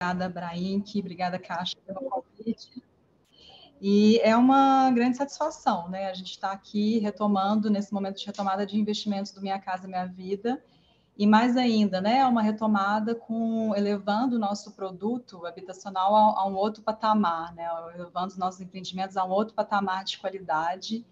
Obrigada, Brainc, obrigada, Caixa, pelo convite. E é uma grande satisfação, né? A gente está aqui retomando, nesse momento de retomada de investimentos do Minha Casa Minha Vida, e mais ainda, né? Uma retomada elevando o nosso produto habitacional a um outro patamar, né? Elevando os nossos empreendimentos a um outro patamar de qualidade.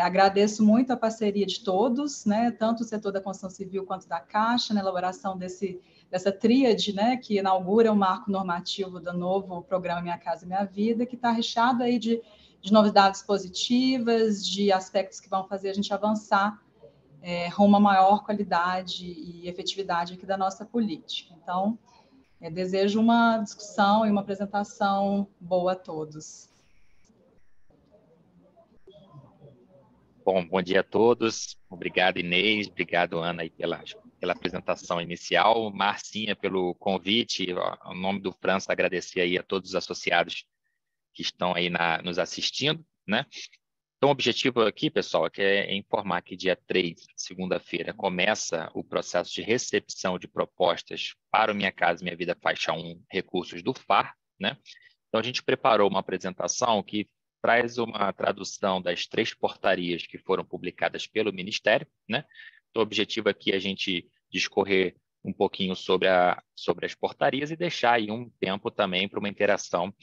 Agradeço muito a parceria de todos, né? Tanto o setor da construção civil quanto da Caixa, na elaboração dessa tríade, né, que inaugura o marco normativo do novo programa Minha Casa Minha Vida, que está recheado aí de novidades positivas, de aspectos que vão fazer a gente avançar rumo a maior qualidade e efetividade aqui da nossa política. Então, desejo uma discussão e uma apresentação boa a todos. Bom dia a todos. Obrigado, Inês. Obrigado, Ana, aí pela apresentação inicial. Marcinha, pelo convite. Em nome do França, agradecer aí a todos os associados que estão aí nos assistindo, né? Então, o objetivo aqui, pessoal, é informar que dia 3, segunda-feira, começa o processo de recepção de propostas para o Minha Casa Minha Vida Faixa 1, recursos do FAR, né? Então, a gente preparou uma apresentação que traz uma tradução das 3 portarias que foram publicadas pelo Ministério, né? Então, o objetivo aqui é a gente discorrer um pouquinho sobre as portarias e deixar aí um tempo também para uma interação.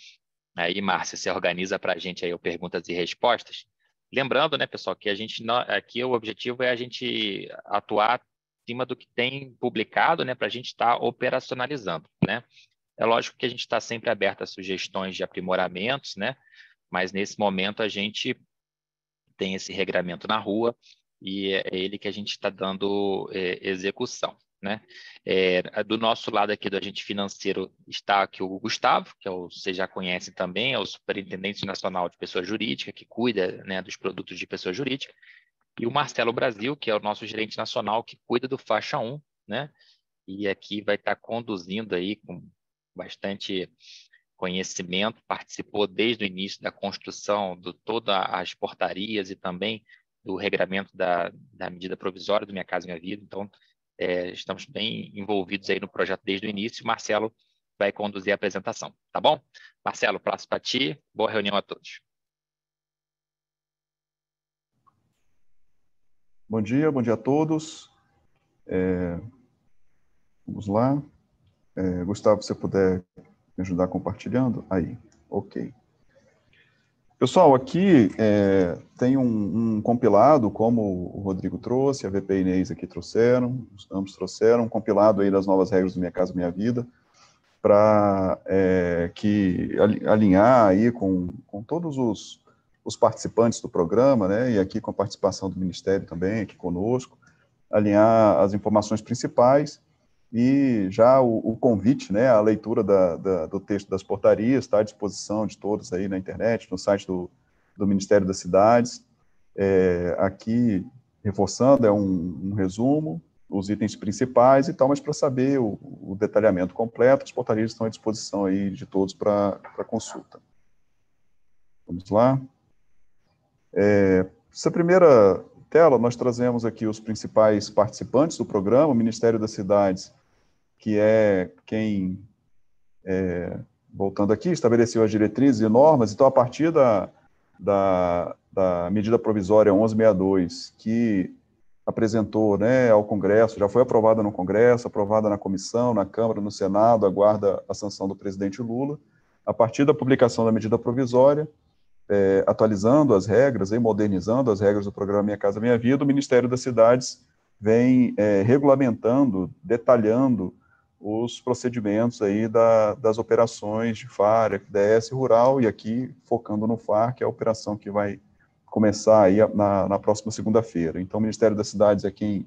Aí, Márcia, você organiza para a gente aí o perguntas e respostas. Lembrando, né, pessoal, que aqui o objetivo é a gente atuar em cima do que tem publicado, né, para a gente estar operacionalizando, né? É lógico que a gente está sempre aberto a sugestões de aprimoramentos, né? Mas nesse momento a gente tem esse regramento na rua e é ele que a gente está dando execução, né? Do nosso lado aqui do agente financeiro está aqui o Gustavo, que vocês já conhecem também, é o Superintendente Nacional de Pessoa Jurídica, que cuida, né, dos produtos de pessoa jurídica, e o Marcelo Brasil, que é o nosso gerente nacional, que cuida do Faixa 1, né? E aqui vai estar conduzindo aí com bastante conhecimento, participou desde o início da construção de todas as portarias e também do regramento da medida provisória do Minha Casa Minha Vida. Então, estamos bem envolvidos aí no projeto desde o início. Marcelo vai conduzir a apresentação, tá bom? Marcelo, passo para ti. Boa reunião a todos. Bom dia a todos. Vamos lá. Gustavo, se você puder me ajudar compartilhando? Aí, ok. Pessoal, aqui tem um compilado, como o Rodrigo trouxe, a VP e Inês aqui trouxeram, ambos trouxeram, um compilado aí das novas regras do Minha Casa Minha Vida, para alinhar aí com todos os participantes do programa, né, e aqui com a participação do Ministério também, aqui conosco, alinhar as informações principais. E já o convite, né, a leitura do texto das portarias está à disposição de todos aí na internet, no site do Ministério das Cidades. Aqui, reforçando, é um resumo, os itens principais e tal, mas para saber o detalhamento completo, as portarias estão à disposição aí de todos para consulta. Vamos lá. Essa primeira tela, nós trazemos aqui os principais participantes do programa, o Ministério das Cidades, que é quem, voltando aqui, estabeleceu as diretrizes e normas. Então, a partir da medida provisória 1162, que apresentou, né, ao Congresso, já foi aprovada no Congresso, aprovada na Comissão, na Câmara, no Senado, aguarda a sanção do presidente Lula. A partir da publicação da medida provisória, atualizando as regras e modernizando as regras do programa Minha Casa Minha Vida, o Ministério das Cidades vem regulamentando, detalhando os procedimentos aí das operações de FAR, FDS rural, e aqui focando no FAR, que é a operação que vai começar aí na próxima segunda-feira. Então, o Ministério das Cidades é quem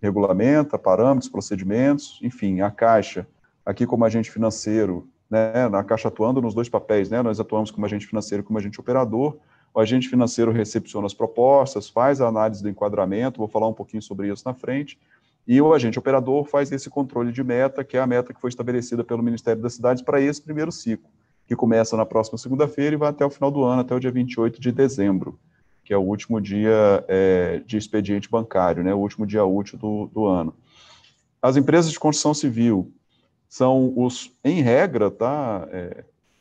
regulamenta parâmetros, procedimentos, enfim, a Caixa, aqui como agente financeiro, né, na Caixa atuando nos dois papéis, né, nós atuamos como agente financeiro e como agente operador. O agente financeiro recepciona as propostas, faz a análise do enquadramento, vou falar um pouquinho sobre isso na frente, e o agente operador faz esse controle de meta, que é a meta que foi estabelecida pelo Ministério das Cidades para esse primeiro ciclo, que começa na próxima segunda-feira e vai até o final do ano, até o dia 28 de dezembro, que é o último dia de expediente bancário, né, o último dia útil do ano. As empresas de construção civil são os, em regra, tá,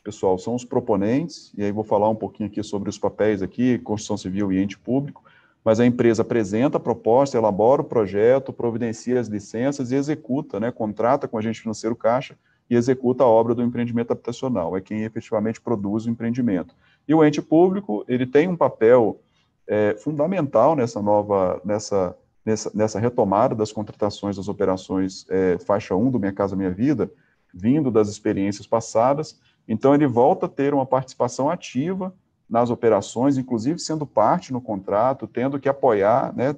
pessoal, são os proponentes, e aí vou falar um pouquinho aqui sobre os papéis aqui, construção civil e ente público, mas a empresa apresenta a proposta, elabora o projeto, providencia as licenças e executa, né, contrata com o agente financeiro Caixa e executa a obra do empreendimento habitacional, é quem efetivamente produz o empreendimento. E o ente público, ele tem um papel fundamental nessa retomada das contratações das operações faixa 1 do Minha Casa Minha Vida, vindo das experiências passadas. Então, ele volta a ter uma participação ativa nas operações, inclusive sendo parte no contrato, tendo que apoiar, né,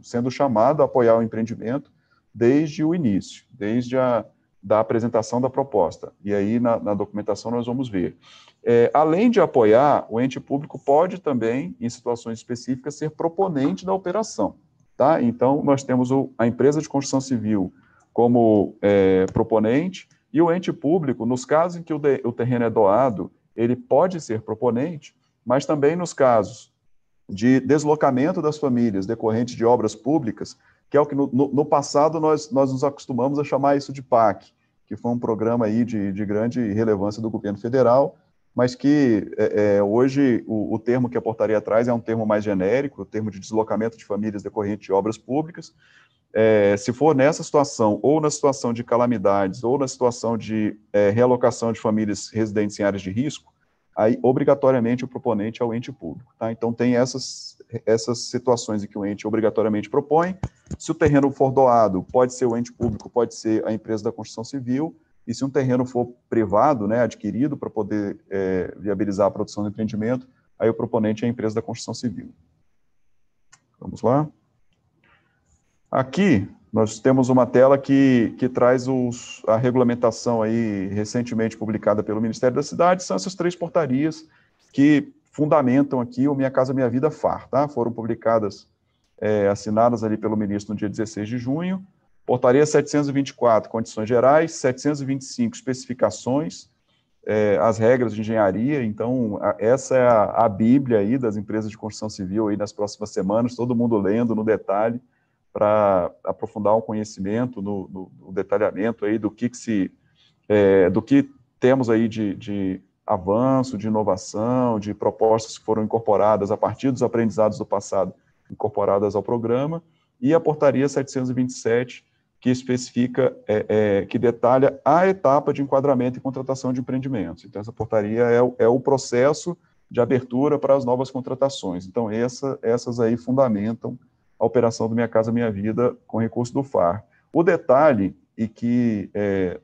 sendo chamado a apoiar o empreendimento desde o início, desde da apresentação da proposta. E aí, na documentação, nós vamos ver. Além de apoiar, o ente público pode também, em situações específicas, ser proponente da operação. Tá? Então, nós temos a empresa de construção civil como proponente, e o ente público, nos casos em que o terreno é doado, ele pode ser proponente, mas também nos casos de deslocamento das famílias decorrente de obras públicas, que é o que no passado nós nos acostumamos a chamar isso de PAC, que foi um programa aí de grande relevância do governo federal, mas que hoje o termo que a portaria traz é um termo mais genérico, o termo de deslocamento de famílias decorrente de obras públicas. Se for nessa situação, ou na situação de calamidades, ou na situação de realocação de famílias residentes em áreas de risco, aí, obrigatoriamente, o proponente é o ente público. Tá? Então, tem essas situações em que o ente obrigatoriamente propõe. Se o terreno for doado, pode ser o ente público, pode ser a empresa da construção civil, e se um terreno for privado, né, adquirido para poder viabilizar a produção do empreendimento, aí o proponente é a empresa da construção civil. Vamos lá? Aqui, nós temos uma tela que traz a regulamentação aí recentemente publicada pelo Ministério da Cidade, são essas 3 portarias que fundamentam aqui o Minha Casa Minha Vida FAR, tá? Foram publicadas, assinadas ali pelo ministro no dia 16 de junho, portaria 724, condições gerais, 725, especificações, as regras de engenharia. Então, essa é a bíblia aí das empresas de construção civil aí nas próximas semanas, todo mundo lendo no detalhe, para aprofundar um conhecimento no detalhamento aí do que temos aí de avanço, de inovação, de propostas que foram incorporadas a partir dos aprendizados do passado, incorporadas ao programa, e a portaria 727, que especifica, que detalha a etapa de enquadramento e contratação de empreendimentos. Então, essa portaria é o processo de abertura para as novas contratações. Então, essas aí fundamentam a operação do Minha Casa Minha Vida com recurso do FAR. O detalhe, e que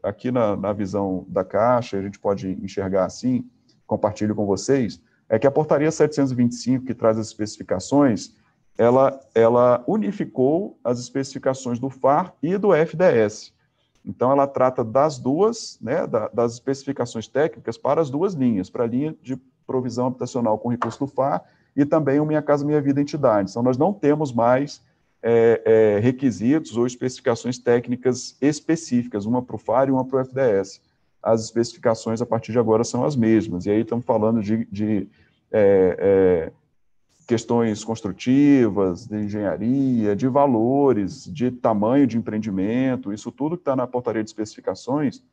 aqui na visão da Caixa, a gente pode enxergar assim, compartilho com vocês, é que a portaria 725, que traz as especificações, ela unificou as especificações do FAR e do FDS. Então, ela trata das duas, né, das especificações técnicas para as duas linhas, para a linha de provisão habitacional com recurso do FAR e também o Minha Casa Minha Vida entidade. Então, nós não temos mais requisitos ou especificações técnicas específicas, uma para o FAR e uma para o FDS. As especificações, a partir de agora, são as mesmas. E aí estamos falando de questões construtivas, de engenharia, de valores, de tamanho de empreendimento, isso tudo que está na portaria de especificações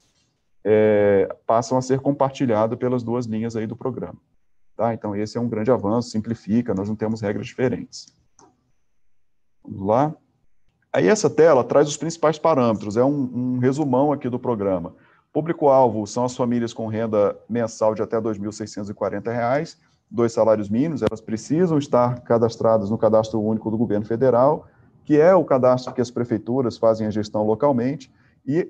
passam a ser compartilhado pelas duas linhas aí do programa. Tá? Então, esse é um grande avanço, simplifica, nós não temos regras diferentes. Vamos lá. Aí essa tela traz os principais parâmetros, é um resumão aqui do programa. Público-alvo são as famílias com renda mensal de até R$ 2.640, 2 salários mínimos, elas precisam estar cadastradas no Cadastro Único do Governo Federal, que é o cadastro que as prefeituras fazem a gestão localmente, e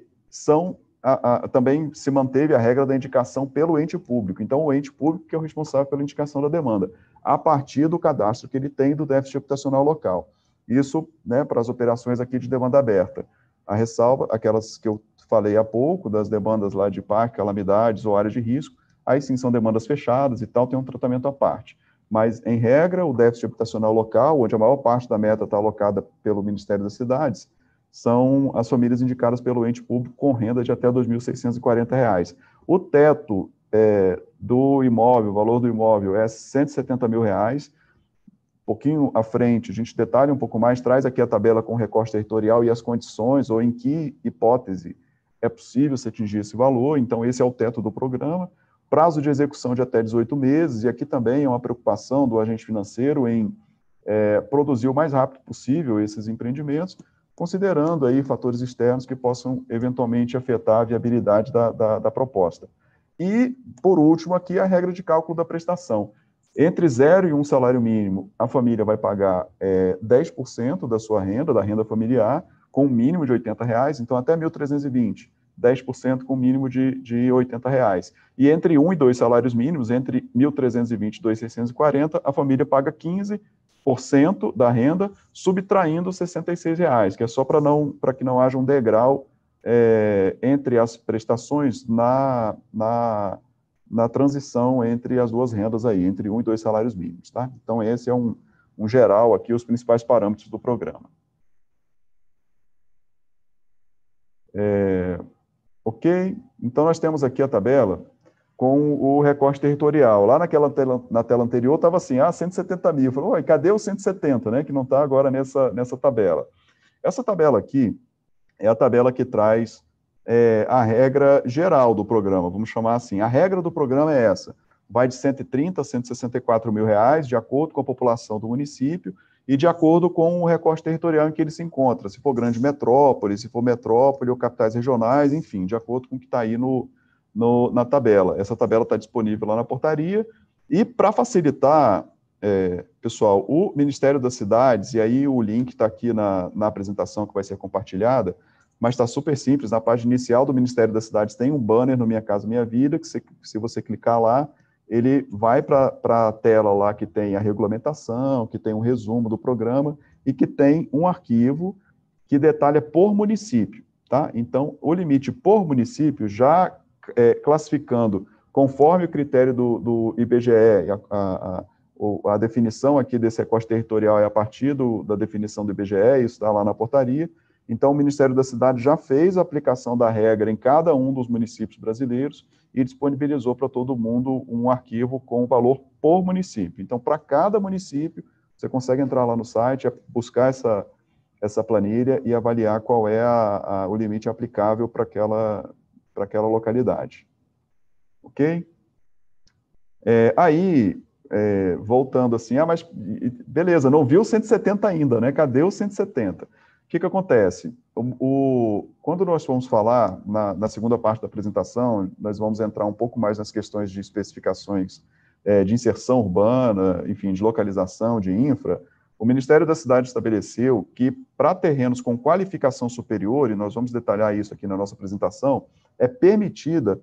também se manteve a regra da indicação pelo ente público. Então, o ente público que é o responsável pela indicação da demanda, a partir do cadastro que ele tem do déficit habitacional local. Isso, né, para as operações aqui de demanda aberta. A ressalva, aquelas que eu falei há pouco, das demandas lá de parque, calamidades ou áreas de risco, aí sim são demandas fechadas e tal, tem um tratamento à parte. Mas, em regra, o déficit habitacional local, onde a maior parte da meta está alocada pelo Ministério das Cidades, são as famílias indicadas pelo ente público com renda de até R$ 2.640. O teto do imóvel, o valor do imóvel é R$ 170 mil. Um pouquinho à frente, a gente detalha um pouco mais, traz aqui a tabela com o recorte territorial e as condições, ou em que hipótese é possível se atingir esse valor, então esse é o teto do programa. Prazo de execução de até 18 meses, e aqui também é uma preocupação do agente financeiro em produzir o mais rápido possível esses empreendimentos, considerando aí fatores externos que possam eventualmente afetar a viabilidade da proposta. E, por último, aqui a regra de cálculo da prestação. Entre 0 e 1 salário mínimo, a família vai pagar 10% da sua renda, da renda familiar, com um mínimo de R$80, então até 1.320, 10% com mínimo de R$80. E entre 1 e 2 salários mínimos, entre 1.320 e 2.640, a família paga 15% da renda, subtraindo R$66, que é só para que não haja um degrau entre as prestações na transição entre as duas rendas aí, entre 1 e 2 salários mínimos, tá? Então, esse é um geral aqui, os principais parâmetros do programa. Ok? Então, nós temos aqui a tabela com o recorte territorial. Lá na tela anterior estava assim, 170 mil. Eu falei, cadê os 170, né? Que não está agora nessa tabela. Essa tabela aqui é a tabela que traz a regra geral do programa, vamos chamar assim. A regra do programa é essa, vai de 130 a 164 mil reais, de acordo com a população do município e de acordo com o recorte territorial em que ele se encontra, se for grande metrópole, se for metrópole ou capitais regionais, enfim, de acordo com o que está aí na tabela. Essa tabela está disponível lá na portaria, e para facilitar, pessoal, o Ministério das Cidades, e aí o link está aqui na apresentação que vai ser compartilhada, mas está super simples, na página inicial do Ministério das Cidades tem um banner no Minha Casa Minha Vida, que se você clicar lá, ele vai para a tela lá que tem a regulamentação, que tem um resumo do programa, e que tem um arquivo que detalha por município, tá? Então, o limite por município, já classificando conforme o critério do IBGE, a definição aqui desse recorte territorial é a partir da definição do IBGE, isso está lá na portaria. Então, o Ministério da Cidade já fez a aplicação da regra em cada um dos municípios brasileiros e disponibilizou para todo mundo um arquivo com o valor por município. Então, para cada município, você consegue entrar lá no site, buscar essa planilha e avaliar qual é o limite aplicável para aquela localidade. Ok? Voltando assim, mas beleza, não viu o 170 ainda, né? Cadê o 170? O que acontece? Quando nós vamos falar, na segunda parte da apresentação, nós vamos entrar um pouco mais nas questões de especificações de inserção urbana, enfim, de localização, de infra. O Ministério da Cidade estabeleceu que, para terrenos com qualificação superior, e nós vamos detalhar isso aqui na nossa apresentação, é permitida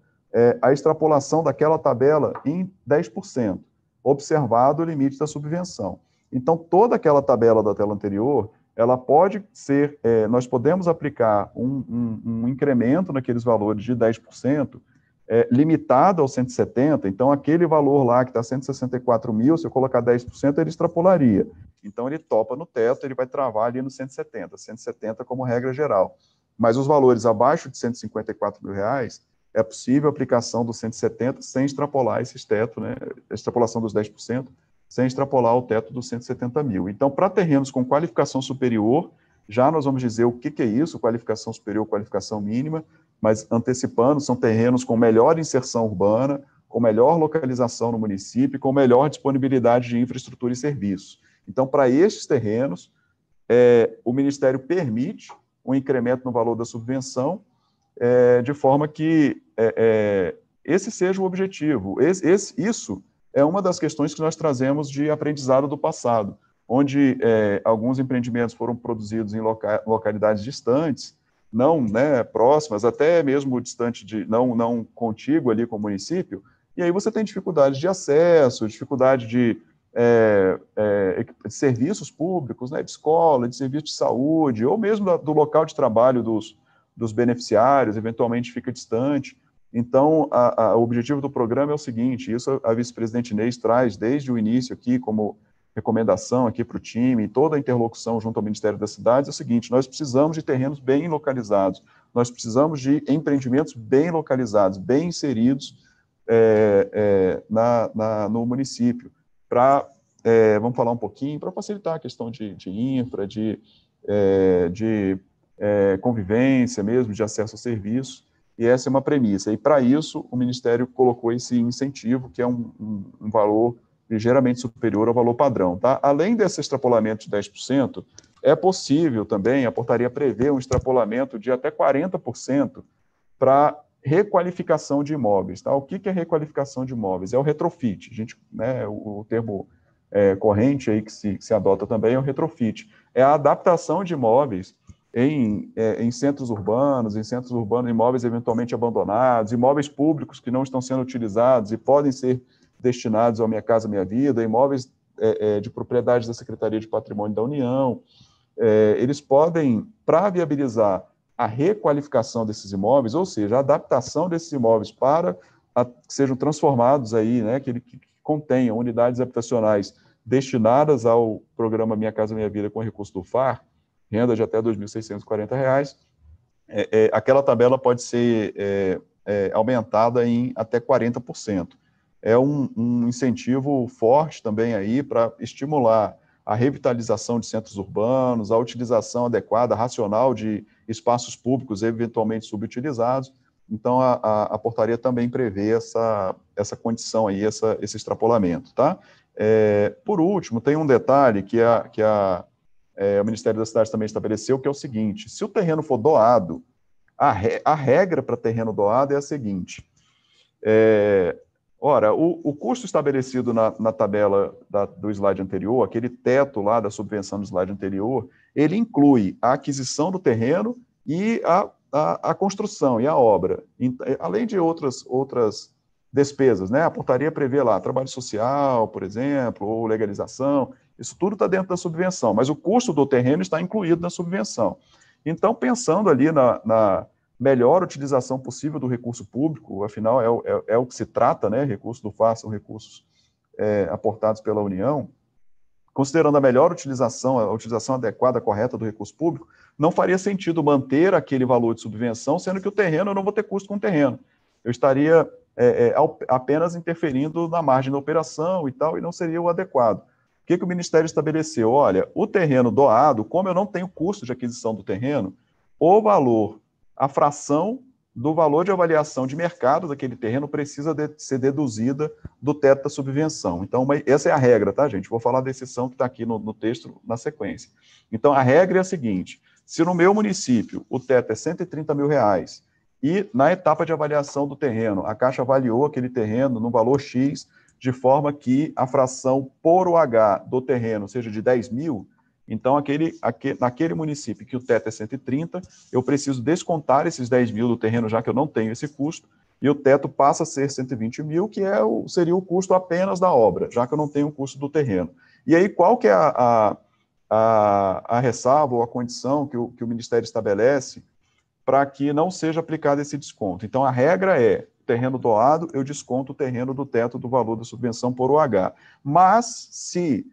a extrapolação daquela tabela em 10%, observado o limite da subvenção. Então, toda aquela tabela da tela anterior, ela pode ser, nós podemos aplicar um incremento naqueles valores de 10%, limitado aos 170, então aquele valor lá que está 164 mil, se eu colocar 10%, ele extrapolaria. Então, ele topa no teto, ele vai travar ali no 170 como regra geral. Mas os valores abaixo de 154 mil reais, é possível a aplicação do 170 sem extrapolar esses tetos, né, a extrapolação dos 10%, sem extrapolar o teto dos 170 mil. Então, para terrenos com qualificação superior, já nós vamos dizer o que é isso, qualificação superior, qualificação mínima, mas antecipando, são terrenos com melhor inserção urbana, com melhor localização no município, com melhor disponibilidade de infraestrutura e serviços. Então, para estes terrenos, o Ministério permite um incremento no valor da subvenção, de forma que esse seja o objetivo. Isso é uma das questões que nós trazemos de aprendizado do passado, onde alguns empreendimentos foram produzidos em localidades distantes, não, né, próximas, até mesmo distante, não contíguo ali com o município, e aí você tem dificuldade de acesso, dificuldade de serviços públicos, né, de escola, de serviço de saúde, ou mesmo do local de trabalho dos beneficiários, eventualmente fica distante. Então, o objetivo do programa é o seguinte, isso a vice-presidente Inês traz desde o início aqui, como recomendação aqui para o time, toda a interlocução junto ao Ministério das Cidades, é o seguinte, nós precisamos de terrenos bem localizados, nós precisamos de empreendimentos bem localizados, bem inseridos no município, vamos falar um pouquinho, para facilitar a questão de infra, de convivência mesmo, de acesso a serviços. e essa é uma premissa. E, para isso, o Ministério colocou esse incentivo, que é um valor ligeiramente superior ao valor padrão. Tá? Além desse extrapolamento de 10%, é possível também, a portaria prevê um extrapolamento de até 40% para requalificação de imóveis. Tá? O que é requalificação de imóveis? É o retrofit. A gente, né, o termo corrente aí que se adota também é o retrofit. É a adaptação de imóveis em centros urbanos, imóveis eventualmente abandonados, imóveis públicos que não estão sendo utilizados e podem ser destinados ao Minha Casa Minha Vida, imóveis de propriedade da Secretaria de Patrimônio da União. Eles podem, para viabilizar a requalificação desses imóveis, ou seja, a adaptação desses imóveis para que sejam transformados aí, né, que contenham unidades habitacionais destinadas ao programa Minha Casa Minha Vida com recurso do FAR, renda de até R$ 2.640, aquela tabela pode ser aumentada em até 40%. É um incentivo forte também aí para estimular a revitalização de centros urbanos, a utilização adequada, racional de espaços públicos eventualmente subutilizados. Então, a portaria também prevê essa condição aí, esse extrapolamento, tá? Por último, tem um detalhe que o Ministério da Cidade também estabeleceu, que é o seguinte: se o terreno for doado, a regra para terreno doado é a seguinte: ora, o custo estabelecido na tabela do slide anterior, aquele teto lá da subvenção do slide anterior, ele inclui a aquisição do terreno e a construção e a obra, além de outras despesas, né? A portaria prevê lá trabalho social, por exemplo, ou legalização, isso tudo está dentro da subvenção, mas o custo do terreno está incluído na subvenção. Então, pensando ali na melhor utilização possível do recurso público, afinal é o que se trata, né? Recursos do FAR são recursos aportados pela União. Considerando a melhor utilização, a utilização adequada, correta do recurso público, não faria sentido manter aquele valor de subvenção, sendo que o terreno, eu não vou ter custo com o terreno. Eu estaria apenas interferindo na margem da operação e tal, e não seria o adequado. O que o Ministério estabeleceu? Olha, o terreno doado, como eu não tenho custo de aquisição do terreno, o valor, a fração do valor de avaliação de mercado daquele terreno precisa ser deduzida do teto da subvenção. Então, essa é a regra, tá, gente? Vou falar da exceção que está aqui no texto, na sequência. Então, a regra é a seguinte: se no meu município o teto é R$130 mil, e na etapa de avaliação do terreno, a Caixa avaliou aquele terreno no valor X, de forma que a fração por OH do terreno seja de 10 mil, então, naquele município que o teto é 130, eu preciso descontar esses 10 mil do terreno, já que eu não tenho esse custo, e o teto passa a ser 120 mil, que seria o custo apenas da obra, já que eu não tenho o custo do terreno. E aí, qual que é a ressalva ou a condição que o Ministério estabelece para que não seja aplicado esse desconto? Então, a regra é: terreno doado, eu desconto o terreno do teto do valor da subvenção por OH. Mas, se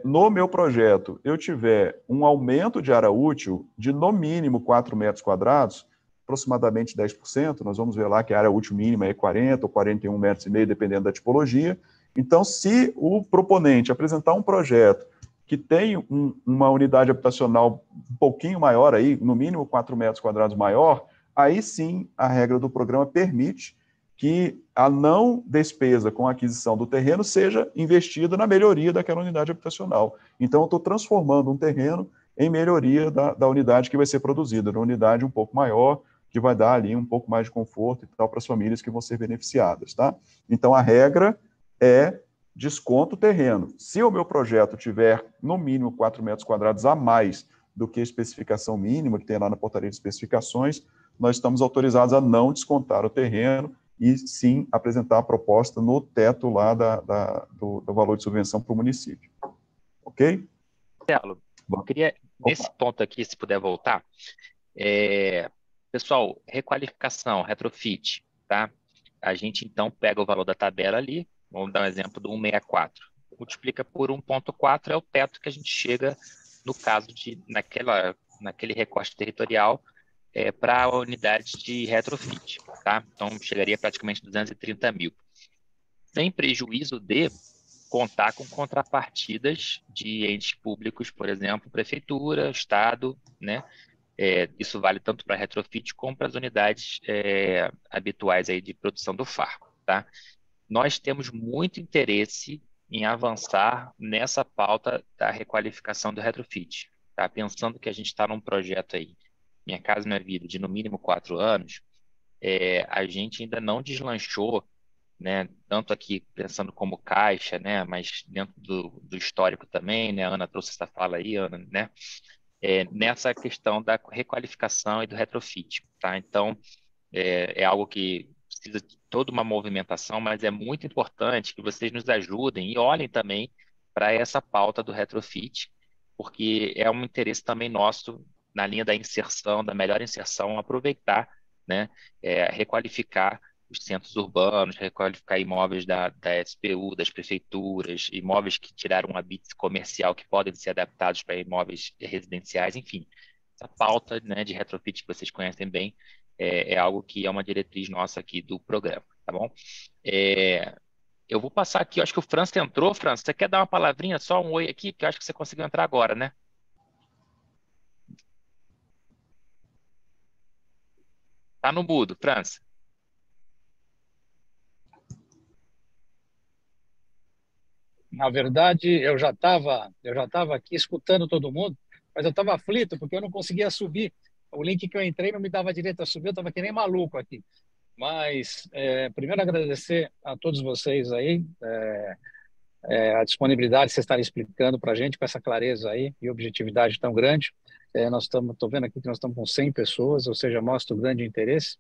no meu projeto eu tiver um aumento de área útil de no mínimo 4 metros quadrados, aproximadamente 10%, nós vamos ver lá que a área útil mínima é 40 ou 41 metros e meio, dependendo da tipologia. Então, se o proponente apresentar um projeto que tem uma unidade habitacional um pouquinho maior, aí, no mínimo 4 metros quadrados maior, aí sim a regra do programa permite que a não despesa com a aquisição do terreno seja investida na melhoria daquela unidade habitacional. Então, eu estou transformando um terreno em melhoria da unidade que vai ser produzida, uma unidade um pouco maior, que vai dar ali um pouco mais de conforto e tal para as famílias que vão ser beneficiadas, tá? Então, a regra é desconto o terreno. Se o meu projeto tiver, no mínimo, 4 metros quadrados a mais do que a especificação mínima, que tem lá na portaria de especificações, nós estamos autorizados a não descontar o terreno e sim apresentar a proposta no teto lá do valor de subvenção para o município. Ok? Marcelo, eu queria, nesse ponto aqui, se puder voltar, pessoal, requalificação, retrofit, tá? A gente, então, pega o valor da tabela ali, vamos dar um exemplo do 164, multiplica por 1,4, é o teto que a gente chega, no caso de, naquele recorte territorial, para a unidade de retrofit, tá? Então, chegaria praticamente 230 mil. Sem prejuízo de contar com contrapartidas de entes públicos, por exemplo, prefeitura, estado, né? Isso vale tanto para retrofit como para as unidades habituais aí de produção do Farco, tá? Nós temos muito interesse em avançar nessa pauta da requalificação do retrofit, tá? Pensando que a gente está num projeto aí, Minha Casa Minha Vida, de no mínimo 4 anos, a gente ainda não deslanchou, né? Tanto aqui pensando como caixa, né? Mas dentro do histórico também, né? A Ana trouxe essa fala aí, Ana, né? Nessa questão da requalificação e do retrofit, tá? Então, é algo que precisa de toda uma movimentação, mas é muito importante que vocês nos ajudem e olhem também para essa pauta do retrofit, porque é um interesse também nosso na linha da inserção, da melhor inserção, aproveitar, né, requalificar os centros urbanos, requalificar imóveis da SPU, das prefeituras, imóveis que tiraram um habite comercial que podem ser adaptados para imóveis residenciais, enfim. Essa pauta, né, de retrofit que vocês conhecem bem, é algo que é uma diretriz nossa aqui do programa, tá bom? Eu vou passar aqui, eu acho que o Franz entrou. Franz, você quer dar uma palavrinha, só um oi aqui, que eu acho que você conseguiu entrar agora, né? Tá no mudo, Franz. Na verdade, eu já estava aqui escutando todo mundo, mas eu estava aflito porque eu não conseguia subir. O link que eu entrei não me dava direito a subir, eu estava que nem maluco aqui. Mas, primeiro, agradecer a todos vocês aí, a disponibilidade de vocês estarem explicando para a gente com essa clareza aí e objetividade tão grande. Estou vendo aqui que nós estamos com 100 pessoas, ou seja, mostra o grande interesse.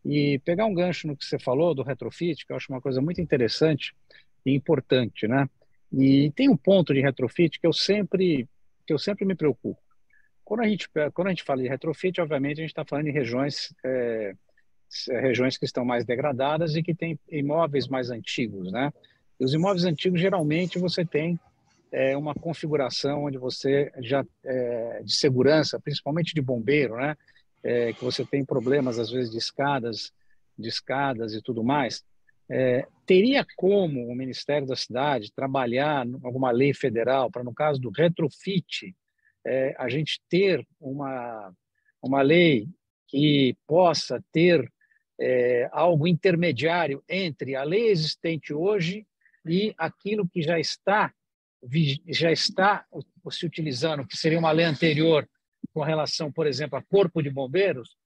E pegar um gancho no que você falou do retrofit, que eu acho uma coisa muito interessante e importante, né? E tem um ponto de retrofit que eu sempre me preocupo. Quando a gente fala de retrofit, obviamente a gente está falando de regiões que estão mais degradadas e que têm imóveis mais antigos, né? E os imóveis antigos, geralmente, você tem uma configuração onde você já de segurança, principalmente de bombeiro, né? Que você tem problemas às vezes de escadas e tudo mais. Teria como o Ministério da Cidade trabalhar alguma lei federal para, no caso do retrofit, a gente ter uma lei que possa ter algo intermediário entre a lei existente hoje e aquilo que já está se utilizando, que seria uma lei anterior com relação, por exemplo, ao corpo de bombeiros,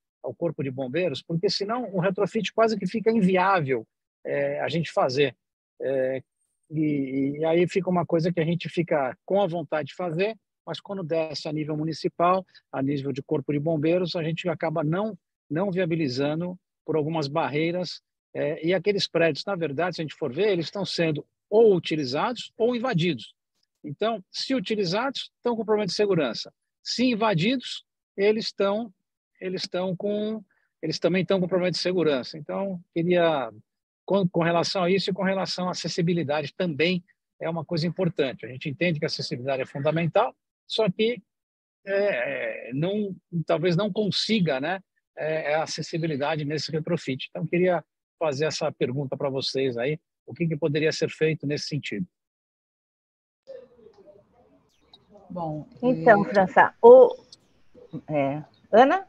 porque senão o retrofit quase que fica inviável a gente fazer. E aí fica uma coisa que a gente fica com a vontade de fazer, mas quando desce a nível municipal, a nível de corpo de bombeiros, a gente acaba não viabilizando por algumas barreiras. E aqueles prédios, na verdade, se a gente for ver, eles estão sendo ou utilizados ou invadidos. Então, se utilizados, estão com problema de segurança. Se invadidos, eles também estão com problema de segurança. Então, queria, com relação a isso e com relação à acessibilidade também, é uma coisa importante. A gente entende que a acessibilidade é fundamental, só que talvez não consiga, né, a acessibilidade nesse retrofit. Então, queria fazer essa pergunta para vocês aí, o que poderia ser feito nesse sentido? Bom, então, França, Ana?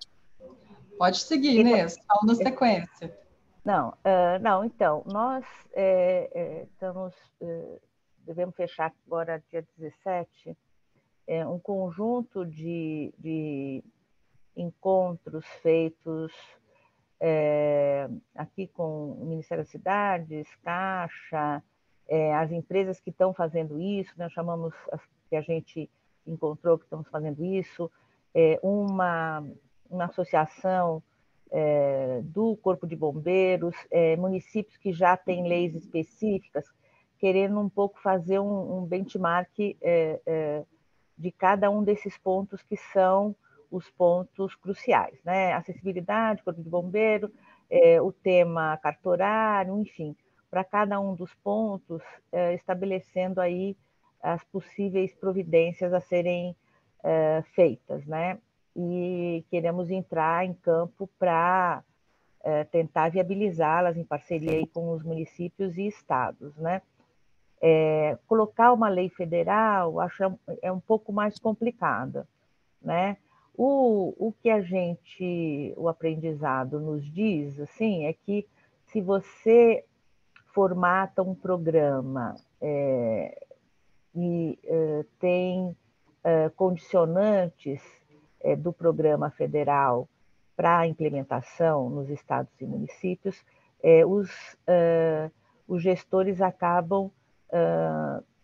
Pode seguir, Inês, fala na sequência. Não, então, nós devemos fechar agora, dia 17, um conjunto de encontros feitos aqui com o Ministério das Cidades, Caixa, as empresas que estão fazendo isso, nós chamamos as que a gente encontrou que estamos fazendo isso, uma associação do Corpo de Bombeiros, municípios que já têm leis específicas, querendo um pouco fazer um benchmark de cada um desses pontos que são os pontos cruciais, né? Acessibilidade, Corpo de Bombeiro, o tema cartorário, enfim, para cada um dos pontos, estabelecendo aí as possíveis providências a serem feitas, né? E queremos entrar em campo para tentar viabilizá-las em parceria aí com os municípios e estados, né? Colocar uma lei federal, acho é um pouco mais complicada, né? O que o aprendizado nos diz, assim, é que se você formata um programa e tem condicionantes do programa federal para a implementação nos estados e municípios, os gestores acabam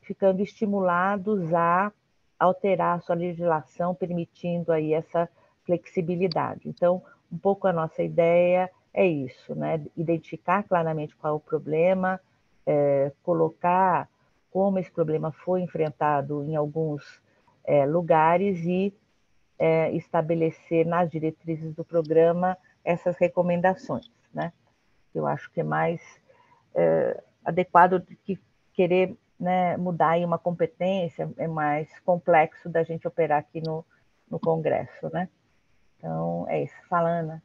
ficando estimulados a alterar a sua legislação, permitindo aí essa flexibilidade. Então, um pouco a nossa ideia é isso, né? Identificar claramente qual é o problema, colocar como esse problema foi enfrentado em alguns lugares e estabelecer nas diretrizes do programa essas recomendações, né? Eu acho que é mais adequado do que querer, né, mudar aí uma competência, é mais complexo da gente operar aqui no Congresso, né? Então, é isso. Fala, Ana.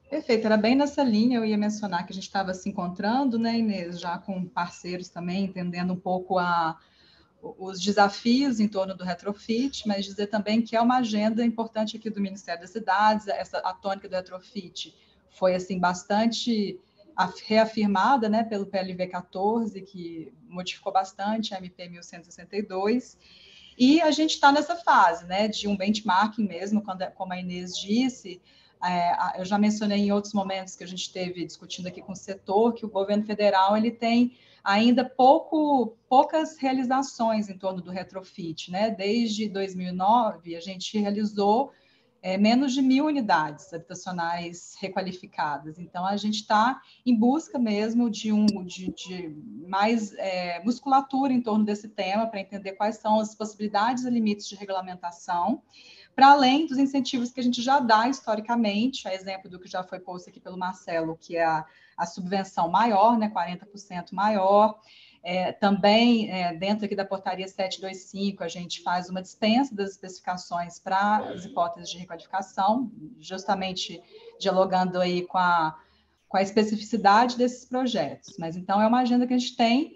Perfeito, era bem nessa linha, eu ia mencionar que a gente estava se encontrando, né, Inês, já com parceiros também, entendendo um pouco os desafios em torno do retrofit, mas dizer também que é uma agenda importante aqui do Ministério das Cidades, a tônica do retrofit foi, assim, bastante reafirmada, né, pelo PLV 14, que modificou bastante a MP 1162, e a gente está nessa fase, né, de um benchmarking mesmo, como a Inês disse. Eu já mencionei em outros momentos que a gente esteve discutindo aqui com o setor, que o governo federal ele tem ainda poucas realizações em torno do retrofit, né? Desde 2009, a gente realizou menos de 1.000 unidades habitacionais requalificadas. Então, a gente está em busca mesmo de mais musculatura em torno desse tema, para entender quais são as possibilidades e limites de regulamentação, para além dos incentivos que a gente já dá historicamente, a exemplo do que já foi posto aqui pelo Marcelo, que é a subvenção maior, né, 40% maior. Também, dentro aqui da portaria 725, a gente faz uma dispensa das especificações para as hipóteses de requalificação, justamente dialogando aí com a especificidade desses projetos. Mas, então, é uma agenda que a gente tem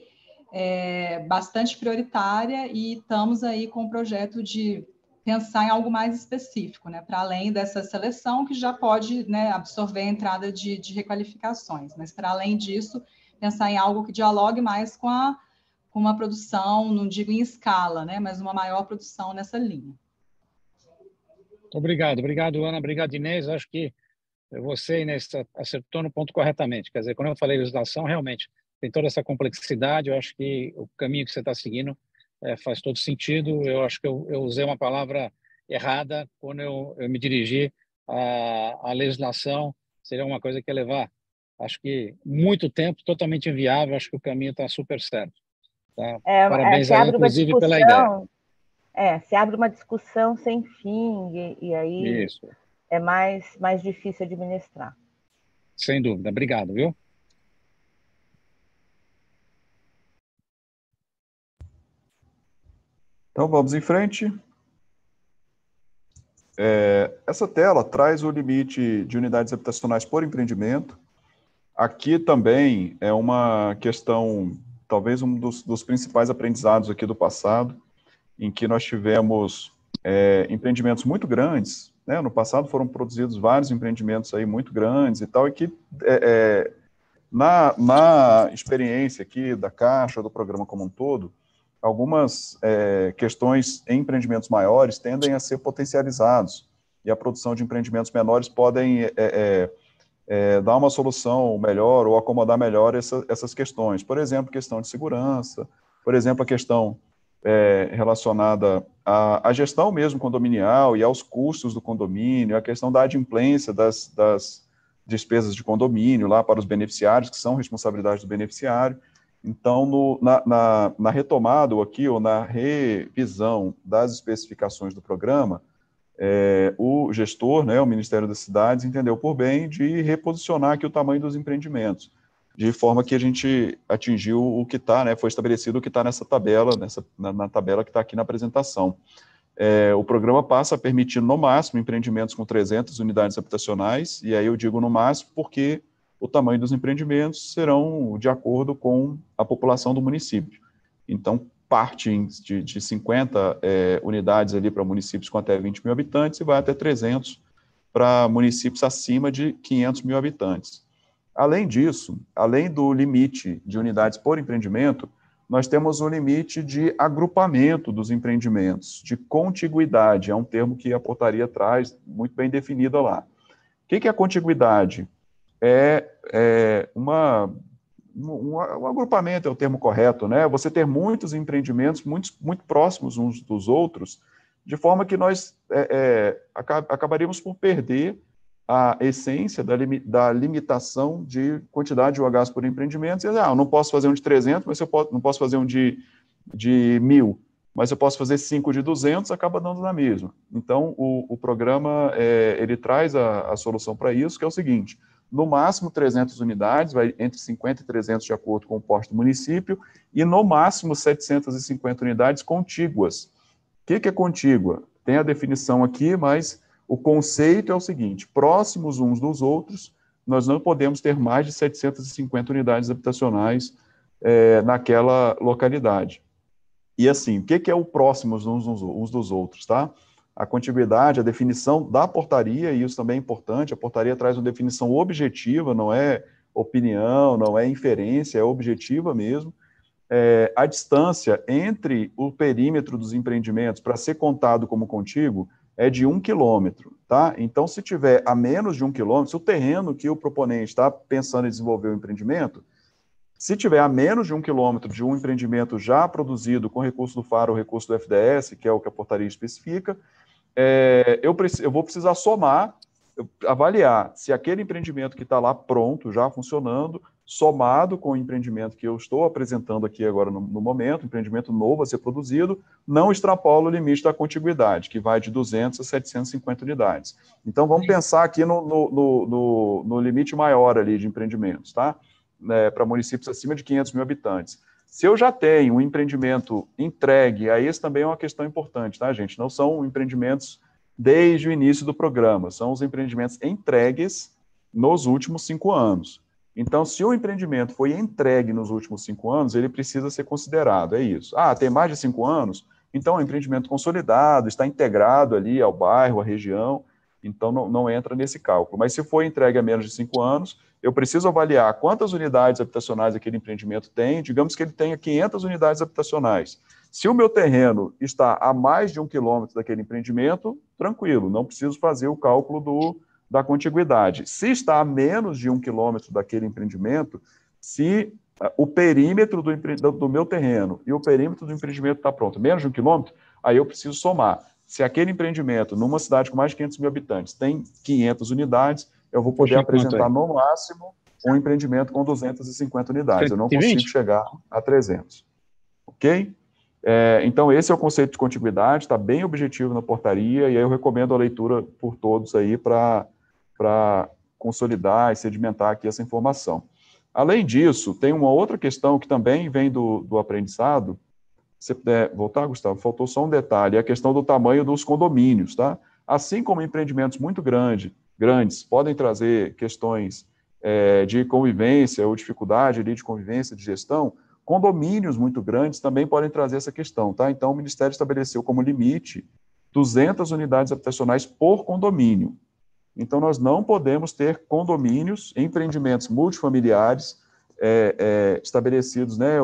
bastante prioritária e estamos aí com um projeto de pensar em algo mais específico, né, para além dessa seleção que já pode, né, absorver a entrada de requalificações, mas para além disso, pensar em algo que dialogue mais com uma produção, não digo em escala, né, mas uma maior produção nessa linha. Obrigado, Ana, obrigado, Inês. Acho que você, Inês, acertou no ponto corretamente. Quer dizer, quando eu falei legislação, realmente tem toda essa complexidade. Eu acho que o caminho que você está seguindo faz todo sentido. Eu acho que eu usei uma palavra errada quando eu me dirigi à legislação. Seria uma coisa que ia levar, acho que, muito tempo, totalmente inviável. Acho que o caminho está super certo. Tá? Parabéns, aí, inclusive, pela ideia. Se abre uma discussão sem fim e aí Isso. É mais difícil administrar. Sem dúvida. Obrigado, viu? Então, vamos em frente. Essa tela traz o limite de unidades habitacionais por empreendimento. Aqui também é uma questão, talvez um dos principais aprendizados aqui do passado, em que nós tivemos empreendimentos muito grandes, né? No passado foram produzidos vários empreendimentos aí muito grandes e tal, e que na experiência aqui da Caixa, do programa como um todo, algumas questões em empreendimentos maiores tendem a ser potencializados, e a produção de empreendimentos menores podem dar uma solução melhor ou acomodar melhor essas questões. Por exemplo, questão de segurança, por exemplo, a questão relacionada à gestão mesmo condominial e aos custos do condomínio, a questão da adimplência das despesas de condomínio lá para os beneficiários, que são responsabilidade do beneficiário. Então, na retomada aqui, ou na revisão das especificações do programa, o gestor, né, o Ministério das Cidades, entendeu por bem de reposicionar aqui o tamanho dos empreendimentos, de forma que a gente atingiu o que está, né, foi estabelecido o que está nessa tabela, na tabela que está aqui na apresentação. O programa passa a permitir, no máximo, empreendimentos com 300 unidades habitacionais, e aí eu digo no máximo porque o tamanho dos empreendimentos serão de acordo com a população do município. Então, parte de 50 unidades ali para municípios com até 20 mil habitantes e vai até 300 para municípios acima de 500 mil habitantes. Além disso, além do limite de unidades por empreendimento, nós temos um limite de agrupamento dos empreendimentos, de contiguidade, é um termo que a portaria traz muito bem definida lá. O que é a contiguidade? Um agrupamento é o termo correto, né? Você ter muitos empreendimentos muito próximos uns dos outros, de forma que nós acabaríamos por perder a essência da limitação de quantidade de OHs por empreendimento. Eu não posso fazer um de 300, mas não posso fazer um de 1.000, mas eu posso fazer 5 de 200, acaba dando na mesma. Então, o programa, ele traz a solução para isso, que é o seguinte: no máximo 300 unidades, vai entre 50 e 300 de acordo com o porte do município, e no máximo 750 unidades contíguas. O que é contígua? Tem a definição aqui, mas o conceito é o seguinte: próximos uns dos outros, nós não podemos ter mais de 750 unidades habitacionais naquela localidade. E assim, o que é o próximos uns dos outros, tá? A contiguidade, a definição da portaria, e isso também é importante, a portaria traz uma definição objetiva, não é opinião, não é inferência, é objetiva mesmo. A distância entre o perímetro dos empreendimentos para ser contado como contíguo é de 1 quilômetro, tá? Então, se tiver a menos de 1 quilômetro, se o terreno que o proponente está pensando em desenvolver o empreendimento, se tiver a menos de 1 quilômetro de um empreendimento já produzido com recurso do FAR ou recurso do FDS, que é o que a portaria especifica, eu vou precisar somar, avaliar se aquele empreendimento que está lá pronto, já funcionando, somado com o empreendimento que eu estou apresentando aqui agora no momento, empreendimento novo a ser produzido, não extrapola o limite da contiguidade, que vai de 200 a 750 unidades. Então, vamos pensar aqui no limite maior ali de empreendimentos, tá? Para municípios acima de 500 mil habitantes. Se eu já tenho um empreendimento entregue, aí esse também é uma questão importante, tá, gente? Não são empreendimentos desde o início do programa, são os empreendimentos entregues nos últimos 5 anos. Então, se o empreendimento foi entregue nos últimos 5 anos, ele precisa ser considerado, é isso. Tem mais de 5 anos? Então, é um empreendimento consolidado, está integrado ali ao bairro, à região, então não entra nesse cálculo. Mas se foi entregue há menos de 5 anos, eu preciso avaliar quantas unidades habitacionais aquele empreendimento tem. Digamos que ele tenha 500 unidades habitacionais. Se o meu terreno está a mais de 1 quilômetro daquele empreendimento, tranquilo, não preciso fazer o cálculo da contiguidade. Se está a menos de 1 quilômetro daquele empreendimento, se o perímetro do meu terreno e o perímetro do empreendimento está pronto, menos de 1 quilômetro, aí eu preciso somar. Se aquele empreendimento, numa cidade com mais de 500 mil habitantes, tem 500 unidades, eu vou poder apresentar no máximo um empreendimento com 250 unidades. Eu não consigo chegar a 300. Ok? Então, esse é o conceito de contiguidade, está bem objetivo na portaria, e aí eu recomendo a leitura por todos aí para consolidar e sedimentar aqui essa informação. Além disso, tem uma outra questão que também vem do aprendizado. Se você puder voltar, Gustavo, faltou só um detalhe, é a questão do tamanho dos condomínios, tá? Assim como empreendimentos muito grandes podem trazer questões de convivência ou dificuldade ali de convivência, de gestão, condomínios muito grandes também podem trazer essa questão, tá? Então, o Ministério estabeleceu como limite 200 unidades habitacionais por condomínio. Então, nós não podemos ter condomínios, empreendimentos multifamiliares estabelecidos, né,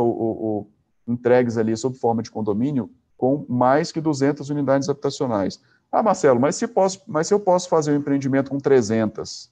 entregues ali sob forma de condomínio com mais que 200 unidades habitacionais. Marcelo, mas se eu posso fazer um empreendimento com 300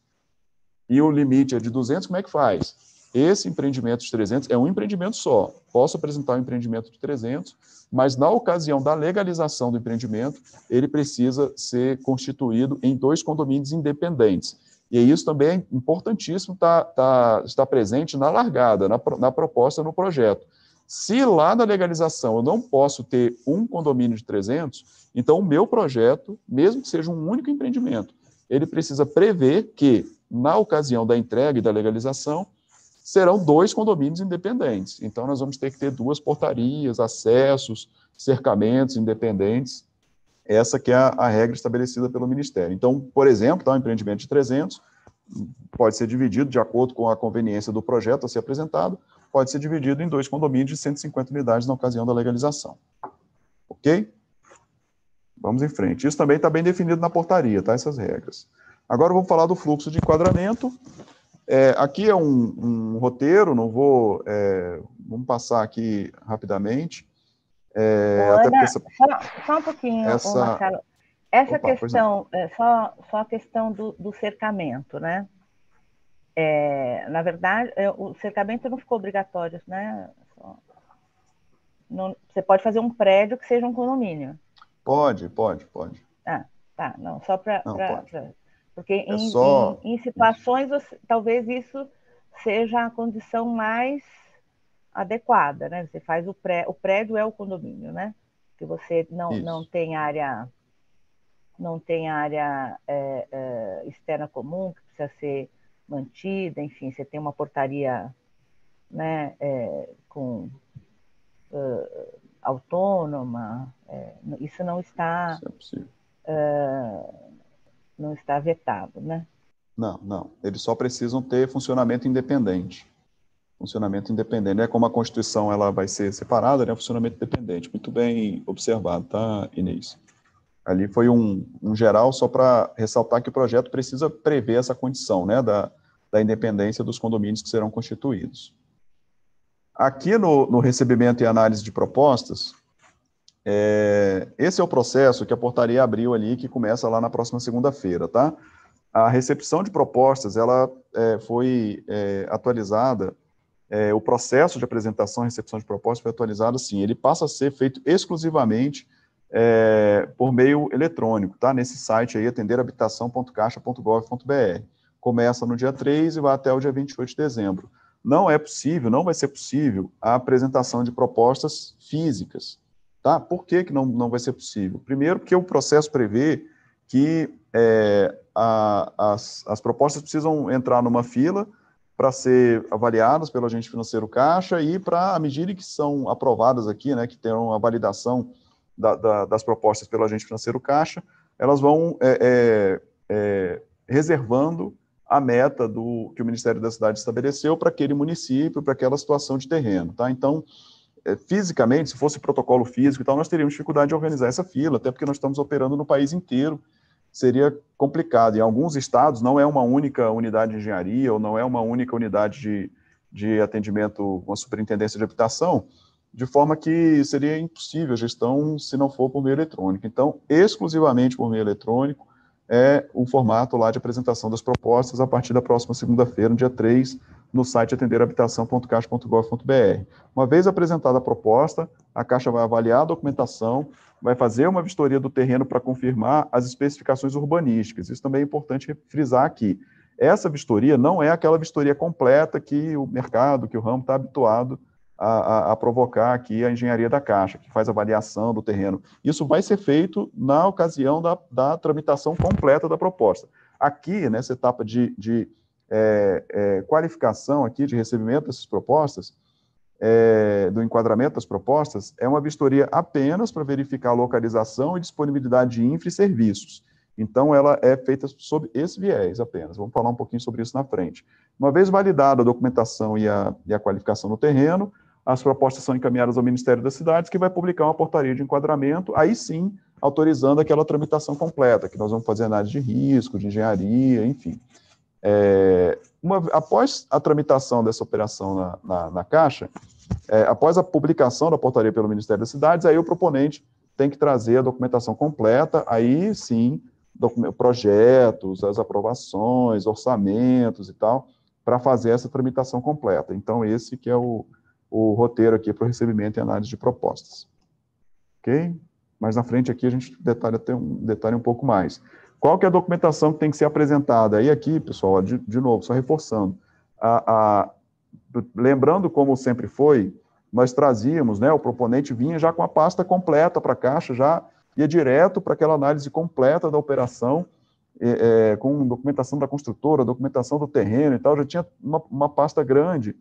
e o limite é de 200, como é que faz? Esse empreendimento de 300 é um empreendimento só. Posso apresentar um empreendimento de 300, mas na ocasião da legalização do empreendimento, ele precisa ser constituído em 2 condomínios independentes. E isso também é importantíssimo estar presente na largada, na proposta, no projeto. Se lá na legalização eu não posso ter um condomínio de 300, então o meu projeto, mesmo que seja um único empreendimento, ele precisa prever que, na ocasião da entrega e da legalização, serão 2 condomínios independentes. Então, nós vamos ter que ter 2 portarias, acessos, cercamentos independentes. Essa que é a regra estabelecida pelo Ministério. Então, por exemplo, um empreendimento de 300 pode ser dividido de acordo com a conveniência do projeto a ser apresentado, pode ser dividido em 2 condomínios de 150 unidades na ocasião da legalização. Ok? Vamos em frente. Isso também está bem definido na portaria, tá? Essas regras. Agora vamos falar do fluxo de enquadramento. Aqui é um roteiro, não vou... vamos passar aqui rapidamente. Ana, só um pouquinho, Marcelo. Essa questão, só a questão do cercamento, né? Na verdade, o cercamento não ficou obrigatório, né? Você pode fazer um prédio que seja um condomínio. Pode. Tá, não, só para... Porque em situações, talvez isso seja a condição mais adequada, né? Você faz o prédio é o condomínio, né? Que você não tem área externa comum, que precisa ser mantida, enfim, você tem uma portaria, né, autônoma, isso não está... não está vetado, né? Não. Eles só precisam ter funcionamento independente. Funcionamento independente. Não é como a Constituição ela vai ser separada, né? Funcionamento independente. Muito bem observado, tá, Inês? Ali foi um geral só para ressaltar que o projeto precisa prever essa condição, né? Da independência dos condomínios que serão constituídos. Aqui no recebimento e análise de propostas, esse é o processo que a portaria abriu ali, que começa lá na próxima segunda-feira, tá? A recepção de propostas, ela foi atualizada, o processo de apresentação e recepção de propostas foi atualizado assim, ele passa a ser feito exclusivamente por meio eletrônico, tá? Nesse site aí, atenderhabitação.caixa.gov.br. Começa no dia 3 e vai até o dia 28 de dezembro. Não vai ser possível a apresentação de propostas físicas, tá? Por que não vai ser possível? Primeiro, porque o processo prevê que as propostas precisam entrar numa fila para ser avaliadas pelo agente financeiro Caixa e para, à medida que são aprovadas aqui, né, que terão a validação das propostas pelo agente financeiro Caixa, elas vão reservando a meta que o Ministério da Cidade estabeleceu para aquele município, para aquela situação de terreno, tá? Então, fisicamente, se fosse protocolo físico e tal, nós teríamos dificuldade de organizar essa fila, até porque nós estamos operando no país inteiro, seria complicado. Em alguns estados, não é uma única unidade de engenharia, ou não é uma única unidade de atendimento, uma superintendência de habitação, de forma que seria impossível a gestão se não for por meio eletrônico. Então, exclusivamente por meio eletrônico, o formato lá de apresentação das propostas a partir da próxima segunda-feira, no dia 3, no site atenderhabitação.caixa.gov.br. Uma vez apresentada a proposta, a Caixa vai avaliar a documentação, vai fazer uma vistoria do terreno para confirmar as especificações urbanísticas. Isso também é importante frisar aqui. Essa vistoria não é aquela vistoria completa que o mercado, que o ramo está habituado a provocar aqui a engenharia da Caixa, que faz avaliação do terreno. Isso vai ser feito na ocasião da tramitação completa da proposta. Aqui, nessa etapa de qualificação aqui, de recebimento dessas propostas, do enquadramento das propostas, é uma vistoria apenas para verificar a localização e disponibilidade de infra e serviços. Então, ela é feita sob esse viés apenas. Vamos falar um pouquinho sobre isso na frente. Uma vez validada a documentação e a qualificação no terreno, as propostas são encaminhadas ao Ministério das Cidades, que vai publicar uma portaria de enquadramento, aí sim, autorizando aquela tramitação completa, que nós vamos fazer análise de risco, de engenharia, enfim. Após a tramitação dessa operação na Caixa, após a publicação da portaria pelo Ministério das Cidades, aí o proponente tem que trazer a documentação completa, aí sim, projetos, as aprovações, orçamentos e tal, para fazer essa tramitação completa. Então, esse que é o roteiro aqui para o recebimento e análise de propostas. Ok? Mais na frente aqui a gente detalha um pouco mais. Qual que é a documentação que tem que ser apresentada? Aí aqui, pessoal, de novo, só reforçando, lembrando como sempre foi, nós trazíamos, né, o proponente vinha já com a pasta completa para a Caixa, já ia direto para aquela análise completa da operação, com documentação da construtora, documentação do terreno e tal, já tinha uma pasta grande.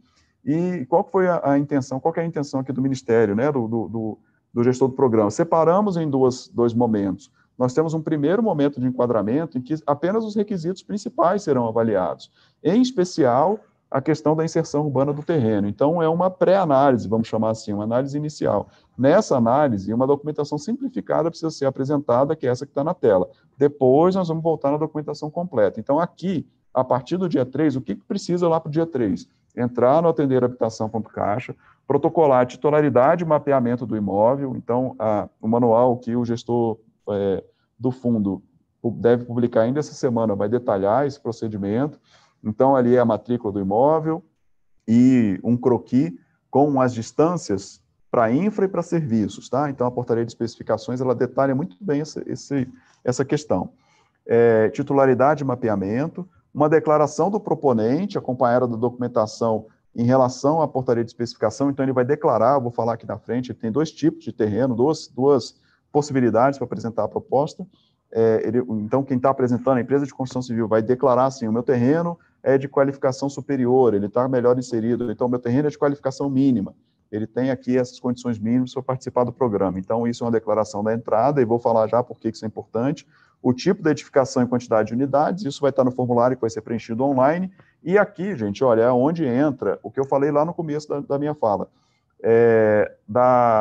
E qual foi a intenção, qual que é a intenção aqui do Ministério, né, do gestor do programa? Separamos em dois momentos. Nós temos um primeiro momento de enquadramento em que apenas os requisitos principais serão avaliados. Em especial, a questão da inserção urbana do terreno. Então, é uma pré-análise, vamos chamar assim, uma análise inicial. Nessa análise, uma documentação simplificada precisa ser apresentada, que é essa que está na tela. Depois, nós vamos voltar na documentação completa. Então, aqui, a partir do dia 3, o que precisa lá para o dia 3? Entrar no atender-habitação.caixa, protocolar a titularidade e mapeamento do imóvel. Então, o manual que o gestor do fundo deve publicar ainda essa semana vai detalhar esse procedimento. Então, ali é a matrícula do imóvel e um croquis com as distâncias para infra e para serviços, tá? Então, a portaria de especificações, ela detalha muito bem essa questão. Titularidade e mapeamento, uma declaração do proponente, acompanhada da documentação em relação à portaria de especificação. Então, ele vai declarar, vou falar aqui na frente, ele tem 2 tipos de terreno, duas possibilidades para apresentar a proposta. Então, quem está apresentando, a empresa de construção civil, vai declarar assim: o meu terreno é de qualificação superior, ele está melhor inserido, então o meu terreno é de qualificação mínima, ele tem aqui essas condições mínimas para participar do programa. Então, isso é uma declaração da entrada, e vou falar já por que isso é importante. O tipo da edificação e quantidade de unidades, isso vai estar no formulário que vai ser preenchido online. E aqui, gente, olha, é onde entra o que eu falei lá no começo da minha fala,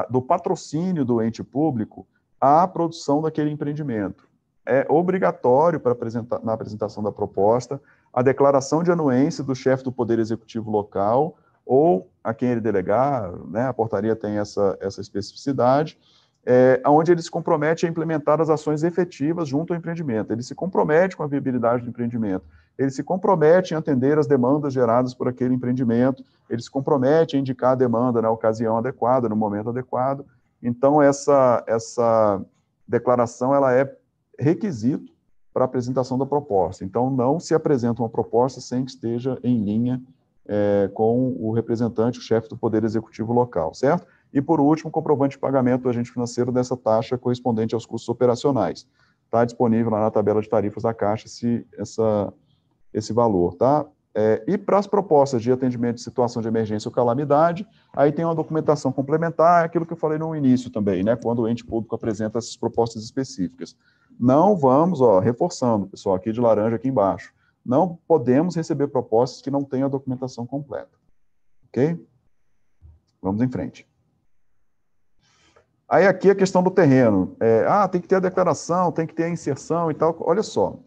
do patrocínio do ente público à produção daquele empreendimento. É obrigatório na apresentação da proposta a declaração de anuência do chefe do Poder Executivo local ou a quem ele delegar, né, a portaria tem essa especificidade, onde ele se compromete a implementar as ações efetivas junto ao empreendimento. Ele se compromete com a viabilidade do empreendimento, ele se compromete em atender as demandas geradas por aquele empreendimento, ele se compromete a indicar a demanda na ocasião adequada, no momento adequado. Então, essa declaração, ela é requisito para a apresentação da proposta. Então, não se apresenta uma proposta sem que esteja em linha com o representante, o chefe do Poder Executivo local, certo? E, por último, comprovante de pagamento do agente financeiro dessa taxa correspondente aos custos operacionais. Está disponível lá na tabela de tarifas da Caixa esse valor, tá? E para as propostas de atendimento de situação de emergência ou calamidade, aí tem uma documentação complementar, aquilo que eu falei no início também, né? Quando o ente público apresenta essas propostas específicas. Não vamos, reforçando, pessoal, aqui de laranja, aqui embaixo, não podemos receber propostas que não tenham a documentação completa. Ok? Vamos em frente. Aí aqui a questão do terreno. Tem que ter a declaração, tem que ter a inserção e tal. Olha só.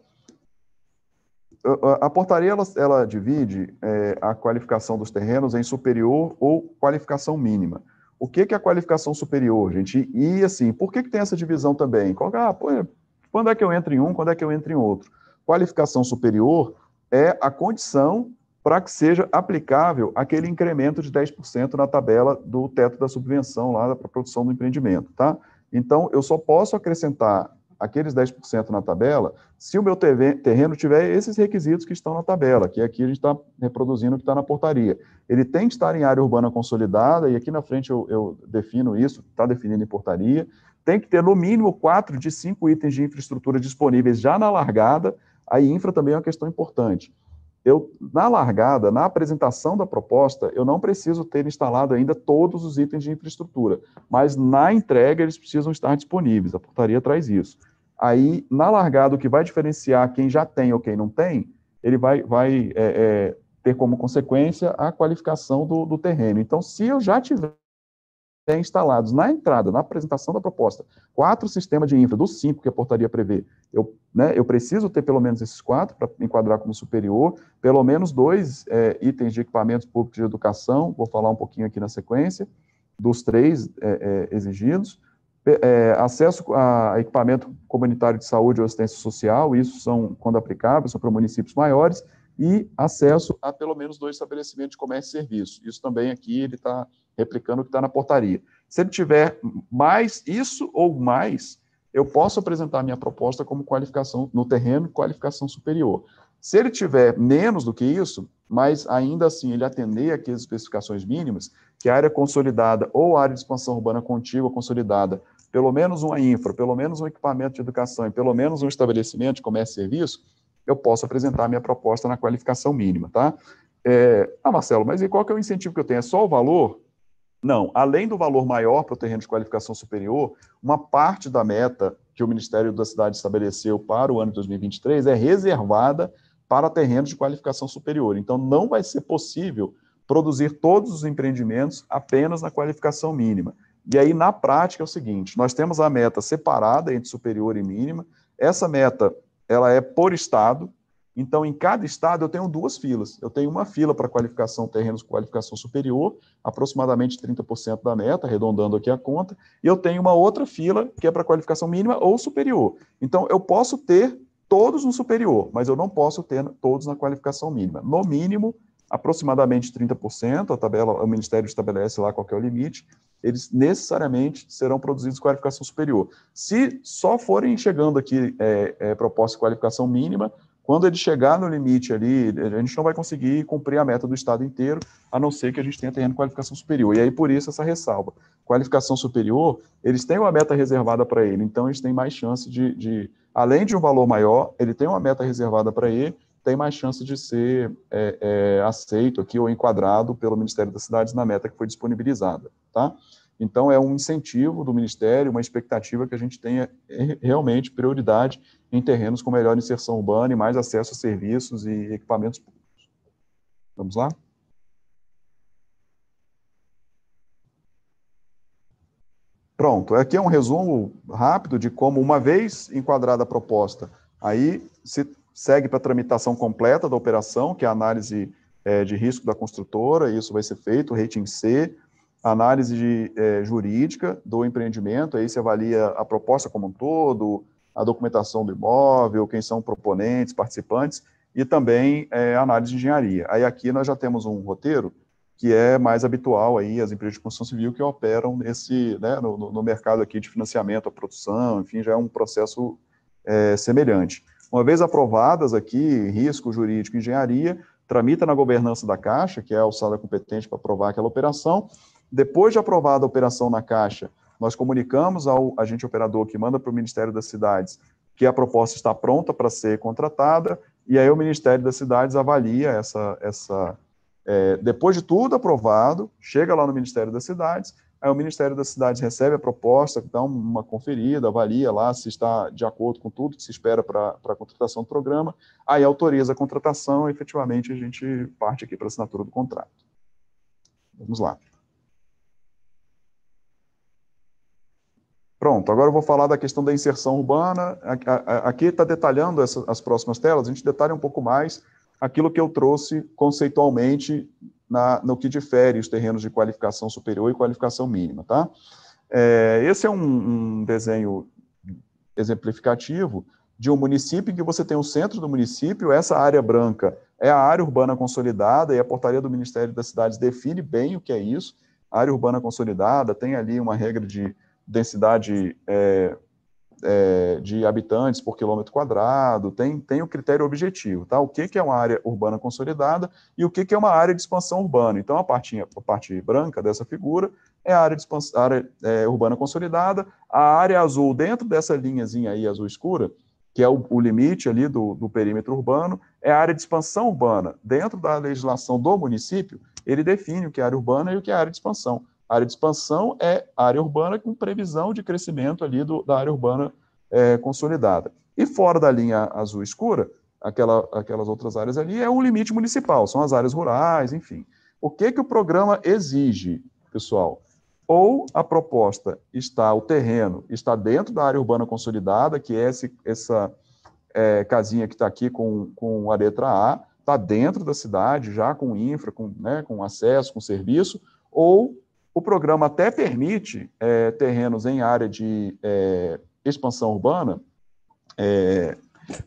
A portaria, ela divide a qualificação dos terrenos em superior ou qualificação mínima. O que é a qualificação superior, gente? E, assim, por que tem essa divisão também? Quando é que eu entro em um, quando é que eu entro em outro? Qualificação superior é a condição para que seja aplicável aquele incremento de 10% na tabela do teto da subvenção lá para a produção do empreendimento, tá? Então, eu só posso acrescentar aqueles 10% na tabela se o meu terreno tiver esses requisitos que estão na tabela, que aqui a gente está reproduzindo o que está na portaria. Ele tem que estar em área urbana consolidada, e aqui na frente eu defino isso, está definido em portaria. Tem que ter, no mínimo, 4 de 5 itens de infraestrutura disponíveis já na largada. Aí, infra também é uma questão importante. Na largada, na apresentação da proposta, eu não preciso ter instalado ainda todos os itens de infraestrutura, mas na entrega eles precisam estar disponíveis, a portaria traz isso. Aí, na largada, o que vai diferenciar quem já tem ou quem não tem, ele vai ter como consequência a qualificação do terreno. Então, se eu já tiver instalados na entrada, na apresentação da proposta, 4 sistemas de infra, dos 5 que a portaria prevê, eu preciso ter pelo menos esses 4 para enquadrar como superior, pelo menos 2 itens de equipamentos públicos de educação, vou falar um pouquinho aqui na sequência, dos 3 exigidos, acesso a equipamento comunitário de saúde ou assistência social, isso são, quando aplicável, são para municípios maiores, e acesso a pelo menos 2 estabelecimentos de comércio e serviço. Isso também aqui ele está replicando o que está na portaria. Se ele tiver mais isso ou mais, eu posso apresentar minha proposta como qualificação no terreno, qualificação superior. Se ele tiver menos do que isso, mas ainda assim ele atender aquelas especificações mínimas, que a área consolidada ou a área de expansão urbana contígua consolidada, pelo menos uma infra, pelo menos um equipamento de educação e pelo menos um estabelecimento de comércio e serviço, eu posso apresentar minha proposta na qualificação mínima, tá? Marcelo, mas e qual que é o incentivo que eu tenho? É só o valor? Não, além do valor maior para o terreno de qualificação superior, uma parte da meta que o Ministério da Cidade estabeleceu para o ano de 2023 é reservada para terrenos de qualificação superior. Então, não vai ser possível produzir todos os empreendimentos apenas na qualificação mínima. E aí, na prática, é o seguinte, nós temos a meta separada entre superior e mínima. Essa meta, ela é por estado. Então, em cada estado, eu tenho duas filas. Eu tenho uma fila para qualificação terrenos com qualificação superior, aproximadamente 30% da meta, arredondando aqui a conta, e eu tenho uma outra fila que é para qualificação mínima ou superior. Então, eu posso ter todos no superior, mas eu não posso ter todos na qualificação mínima. No mínimo, aproximadamente 30%, o Ministério estabelece lá qual que é o limite, eles necessariamente serão produzidos com qualificação superior. Se só forem chegando aqui propostas de qualificação mínima, quando ele chegar no limite ali, a gente não vai conseguir cumprir a meta do estado inteiro, a não ser que a gente tenha terreno de qualificação superior. E aí, por isso, essa ressalva. Qualificação superior, eles têm uma meta reservada para ele, então eles têm mais chance além de um valor maior, ele tem uma meta reservada para ele, tem mais chance de ser aceito aqui ou enquadrado pelo Ministério das Cidades na meta que foi disponibilizada, tá? Então, é um incentivo do Ministério, uma expectativa que a gente tenha realmente prioridade em terrenos com melhor inserção urbana e mais acesso a serviços e equipamentos públicos. Vamos lá? Pronto, aqui é um resumo rápido de como, uma vez enquadrada a proposta, aí se segue para a tramitação completa da operação, que é a análise de risco da construtora, isso vai ser feito, rating C, análise jurídica do empreendimento, aí se avalia a proposta como um todo, a documentação do imóvel, quem são proponentes, participantes, e também análise de engenharia. Aí aqui nós já temos um roteiro que é mais habitual aí, as empresas de construção civil que operam no mercado aqui de financiamento à produção, enfim, já é um processo semelhante. Uma vez aprovadas aqui, risco jurídico e engenharia, tramita na governança da Caixa, que é a alçada competente para aprovar aquela operação. Depois de aprovada a operação na Caixa, nós comunicamos ao agente operador que manda para o Ministério das Cidades que a proposta está pronta para ser contratada, e aí o Ministério das Cidades avalia depois de tudo aprovado, chega lá no Ministério das Cidades, aí o Ministério das Cidades recebe a proposta, dá uma conferida, avalia lá se está de acordo com tudo que se espera para a contratação do programa, aí autoriza a contratação e efetivamente a gente parte aqui para a assinatura do contrato. Vamos lá. Pronto, agora eu vou falar da questão da inserção urbana. Aqui está detalhando as próximas telas, a gente detalha um pouco mais aquilo que eu trouxe conceitualmente no que difere os terrenos de qualificação superior e qualificação mínima, tá? Esse é um desenho exemplificativo de um município em que você tem o centro do município, essa área branca é a área urbana consolidada, e a portaria do Ministério das Cidades define bem o que é isso. A área urbana consolidada tem ali uma regra de densidade de habitantes por quilômetro quadrado, tem o critério objetivo, tá? O que é uma área urbana consolidada e o que é uma área de expansão urbana. Então, a parte branca dessa figura é a área urbana consolidada, a área azul dentro dessa linhazinha aí, azul escura, que é o limite ali do perímetro urbano, é a área de expansão urbana. Dentro da legislação do município, ele define o que é área urbana e o que é área de expansão. A área de expansão é área urbana com previsão de crescimento ali da área urbana consolidada. E fora da linha azul escura, aquelas outras áreas ali, é o limite municipal, são as áreas rurais, enfim. O que o programa exige, pessoal? Ou a proposta o terreno está dentro da área urbana consolidada, que é essa casinha que está aqui com a letra A, está dentro da cidade, já com infra, com acesso, com serviço, ou o programa até permite terrenos em área de expansão urbana,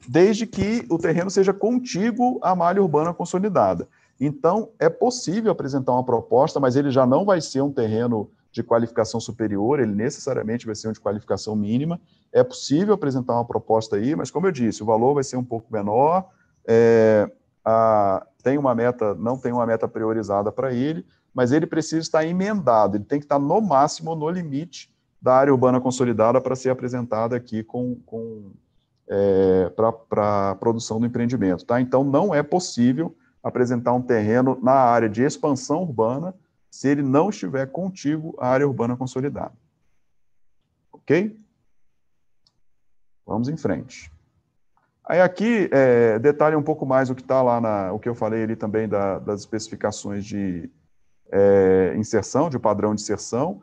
desde que o terreno seja contíguo à malha urbana consolidada. Então, é possível apresentar uma proposta, mas ele já não vai ser um terreno de qualificação superior, ele necessariamente vai ser um de qualificação mínima. É possível apresentar uma proposta aí, mas, como eu disse, o valor vai ser um pouco menor, não tem uma meta priorizada para ele, mas ele precisa estar emendado, ele tem que estar no máximo no limite da área urbana consolidada para ser apresentada aqui para a produção do empreendimento. Tá? Então, não é possível apresentar um terreno na área de expansão urbana se ele não estiver contíguo à área urbana consolidada. Ok? Vamos em frente. Aí aqui, detalhe um pouco mais o que está lá, o que eu falei ali também das especificações de inserção, de padrão de inserção.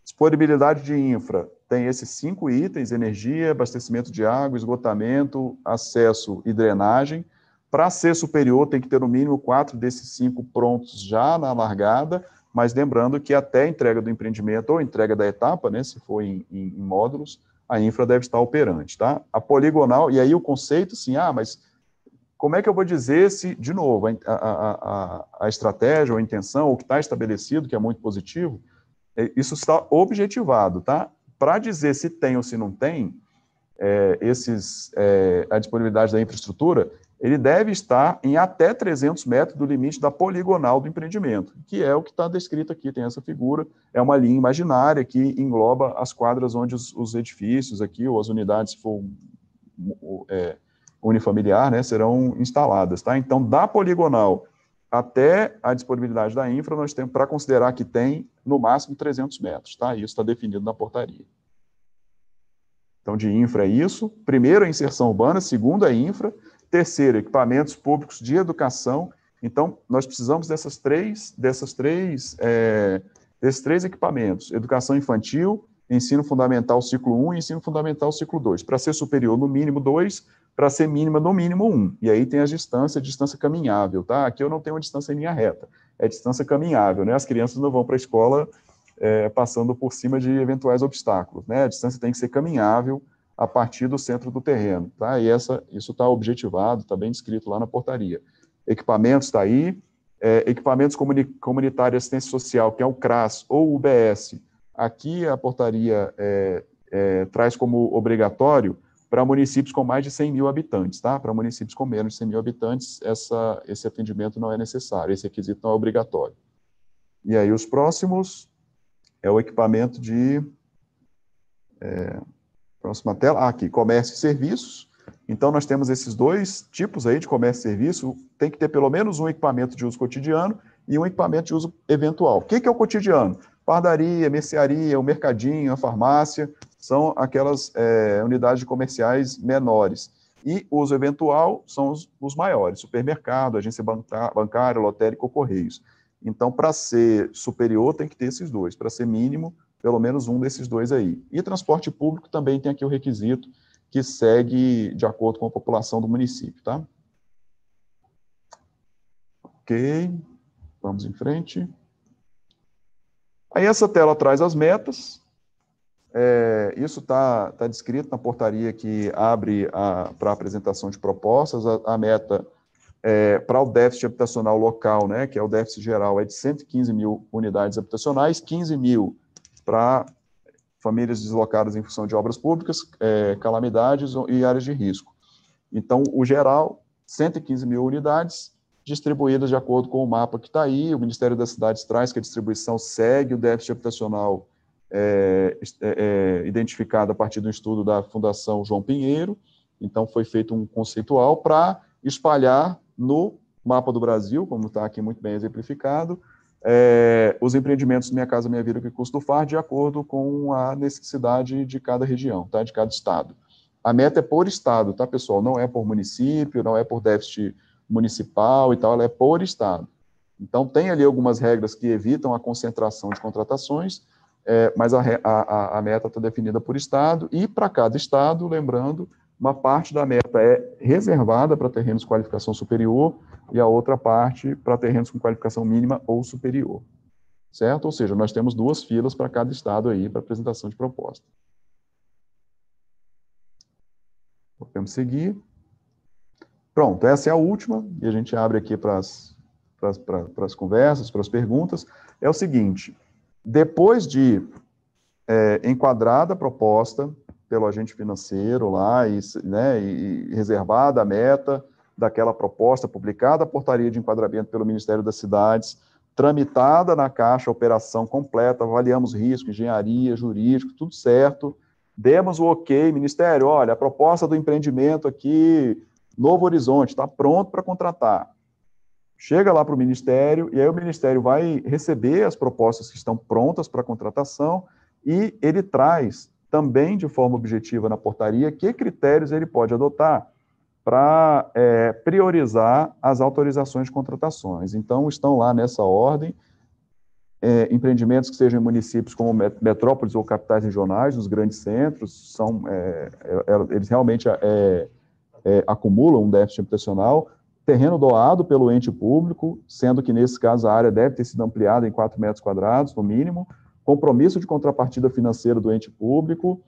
Disponibilidade de infra, tem esses 5 itens: energia, abastecimento de água, esgotamento, acesso e drenagem. Para ser superior, tem que ter no mínimo 4 desses 5 prontos já na largada, mas lembrando que até a entrega do empreendimento ou entrega da etapa, né, se for em módulos, a infra deve estar operante, tá? A poligonal, e aí o conceito, assim, mas como é que eu vou dizer se, de novo, a estratégia ou a intenção, o que está estabelecido, que é muito positivo, isso está objetivado, tá? Para dizer se tem ou se não tem, a disponibilidade da infraestrutura, ele deve estar em até 300 metros do limite da poligonal do empreendimento, que é o que está descrito aqui, tem essa figura, é uma linha imaginária que engloba as quadras onde os edifícios aqui, ou as unidades, se for unifamiliar, né, serão instaladas, tá? Então, da poligonal até a disponibilidade da infra, nós temos para considerar que tem, no máximo, 300 metros, tá? Isso está definido na portaria. Então, de infra é isso. Primeiro, a inserção urbana. Segundo, a infra. Terceiro, equipamentos públicos de educação. Então, nós precisamos desses três equipamentos: educação infantil, ensino fundamental ciclo 1 e ensino fundamental ciclo 2. Para ser superior, no mínimo 2, para ser mínima, no mínimo 1. E aí tem a distância caminhável, tá? Aqui eu não tenho uma distância em linha reta, é distância caminhável, né? As crianças não vão para a escola passando por cima de eventuais obstáculos, né? A distância tem que ser caminhável a partir do centro do terreno, tá? E isso está objetivado, está bem descrito lá na portaria. Equipamentos está aí, equipamentos comunitários de assistência social, que é o CRAS ou o UBS. Aqui a portaria traz como obrigatório para municípios com mais de 100 mil habitantes, tá? Para municípios com menos de 100 mil habitantes, esse atendimento não é necessário, esse requisito não é obrigatório. E aí os próximos é o equipamento de... próxima tela, aqui, comércio e serviços. Então, nós temos esses 2 tipos aí de comércio e serviço, tem que ter pelo menos um equipamento de uso cotidiano e um equipamento de uso eventual. O que é o cotidiano? Padaria, mercearia, o mercadinho, a farmácia, são aquelas unidades comerciais menores. E uso eventual são os maiores: supermercado, agência bancária, lotérica ou correios. Então, para ser superior, tem que ter esses 2. Para ser mínimo, pelo menos um desses 2 aí. E transporte público também tem aqui o requisito, que segue de acordo com a população do município, tá? Ok, vamos em frente. Aí essa tela traz as metas. Isso está descrito na portaria que abre para a apresentação de propostas. A meta para o déficit habitacional local, né, que é o déficit geral, é de 115 mil unidades habitacionais, 15 mil para famílias deslocadas em função de obras públicas, calamidades e áreas de risco. Então, o geral, 115 mil unidades, distribuídas de acordo com o mapa que está aí. O Ministério das Cidades traz que a distribuição segue o déficit habitacional identificado a partir do estudo da Fundação João Pinheiro. Então, foi feito um conceitual para espalhar no mapa do Brasil, como está aqui muito bem exemplificado, os empreendimentos Minha Casa Minha Vida, que custa do FAR, de acordo com a necessidade de cada região, tá? De cada estado. A meta é por estado, tá, pessoal? Não é por município, não é por déficit municipal e tal, ela é por estado. Então, tem ali algumas regras que evitam a concentração de contratações, mas a meta está definida por estado, e para cada estado, lembrando, uma parte da meta é reservada para terrenos de qualificação superior e a outra parte para terrenos com qualificação mínima ou superior, certo? Ou seja, nós temos 2 filas para cada estado aí para apresentação de proposta. Podemos seguir. Pronto, essa é a última, e a gente abre aqui para as conversas, para as perguntas. É o seguinte: depois de enquadrada a proposta pelo agente financeiro lá, e reservada a meta daquela proposta, publicada a portaria de enquadramento pelo Ministério das Cidades, tramitada na Caixa a operação completa, avaliamos risco, engenharia, jurídico, tudo certo, demos o ok, Ministério, olha, a proposta do empreendimento aqui, Novo Horizonte, está pronto para contratar. Chega lá para o Ministério, e aí o Ministério vai receber as propostas que estão prontas para contratação, e ele traz também de forma objetiva na portaria que critérios ele pode adotar para priorizar as autorizações de contratações. Então, estão lá nessa ordem empreendimentos que sejam em municípios como metrópoles ou capitais regionais, nos grandes centros, eles realmente acumulam um déficit habitacional, terreno doado pelo ente público, sendo que, nesse caso, a área deve ter sido ampliada em 4 metros quadrados, no mínimo, compromisso de contrapartida financeira do ente público,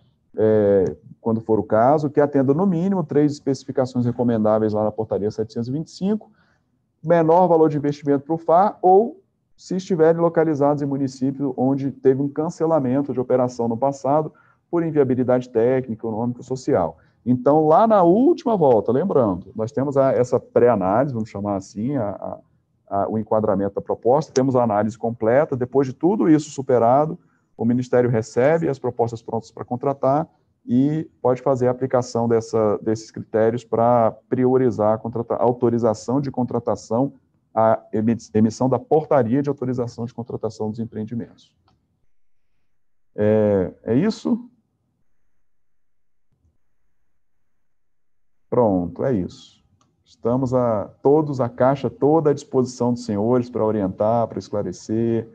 quando for o caso, que atenda, no mínimo, 3 especificações recomendáveis lá na portaria 725, menor valor de investimento para o FAR, ou se estiverem localizados em município onde teve um cancelamento de operação no passado por inviabilidade técnica, econômica e social. Então, lá na última volta, lembrando, nós temos essa pré-análise, vamos chamar assim, o enquadramento da proposta, temos a análise completa, depois de tudo isso superado, o Ministério recebe as propostas prontas para contratar e pode fazer a aplicação desses critérios para priorizar a autorização de contratação, a emissão da portaria de autorização de contratação dos empreendimentos. É isso? Pronto, é isso. Estamos a Caixa toda à disposição dos senhores para orientar, para esclarecer,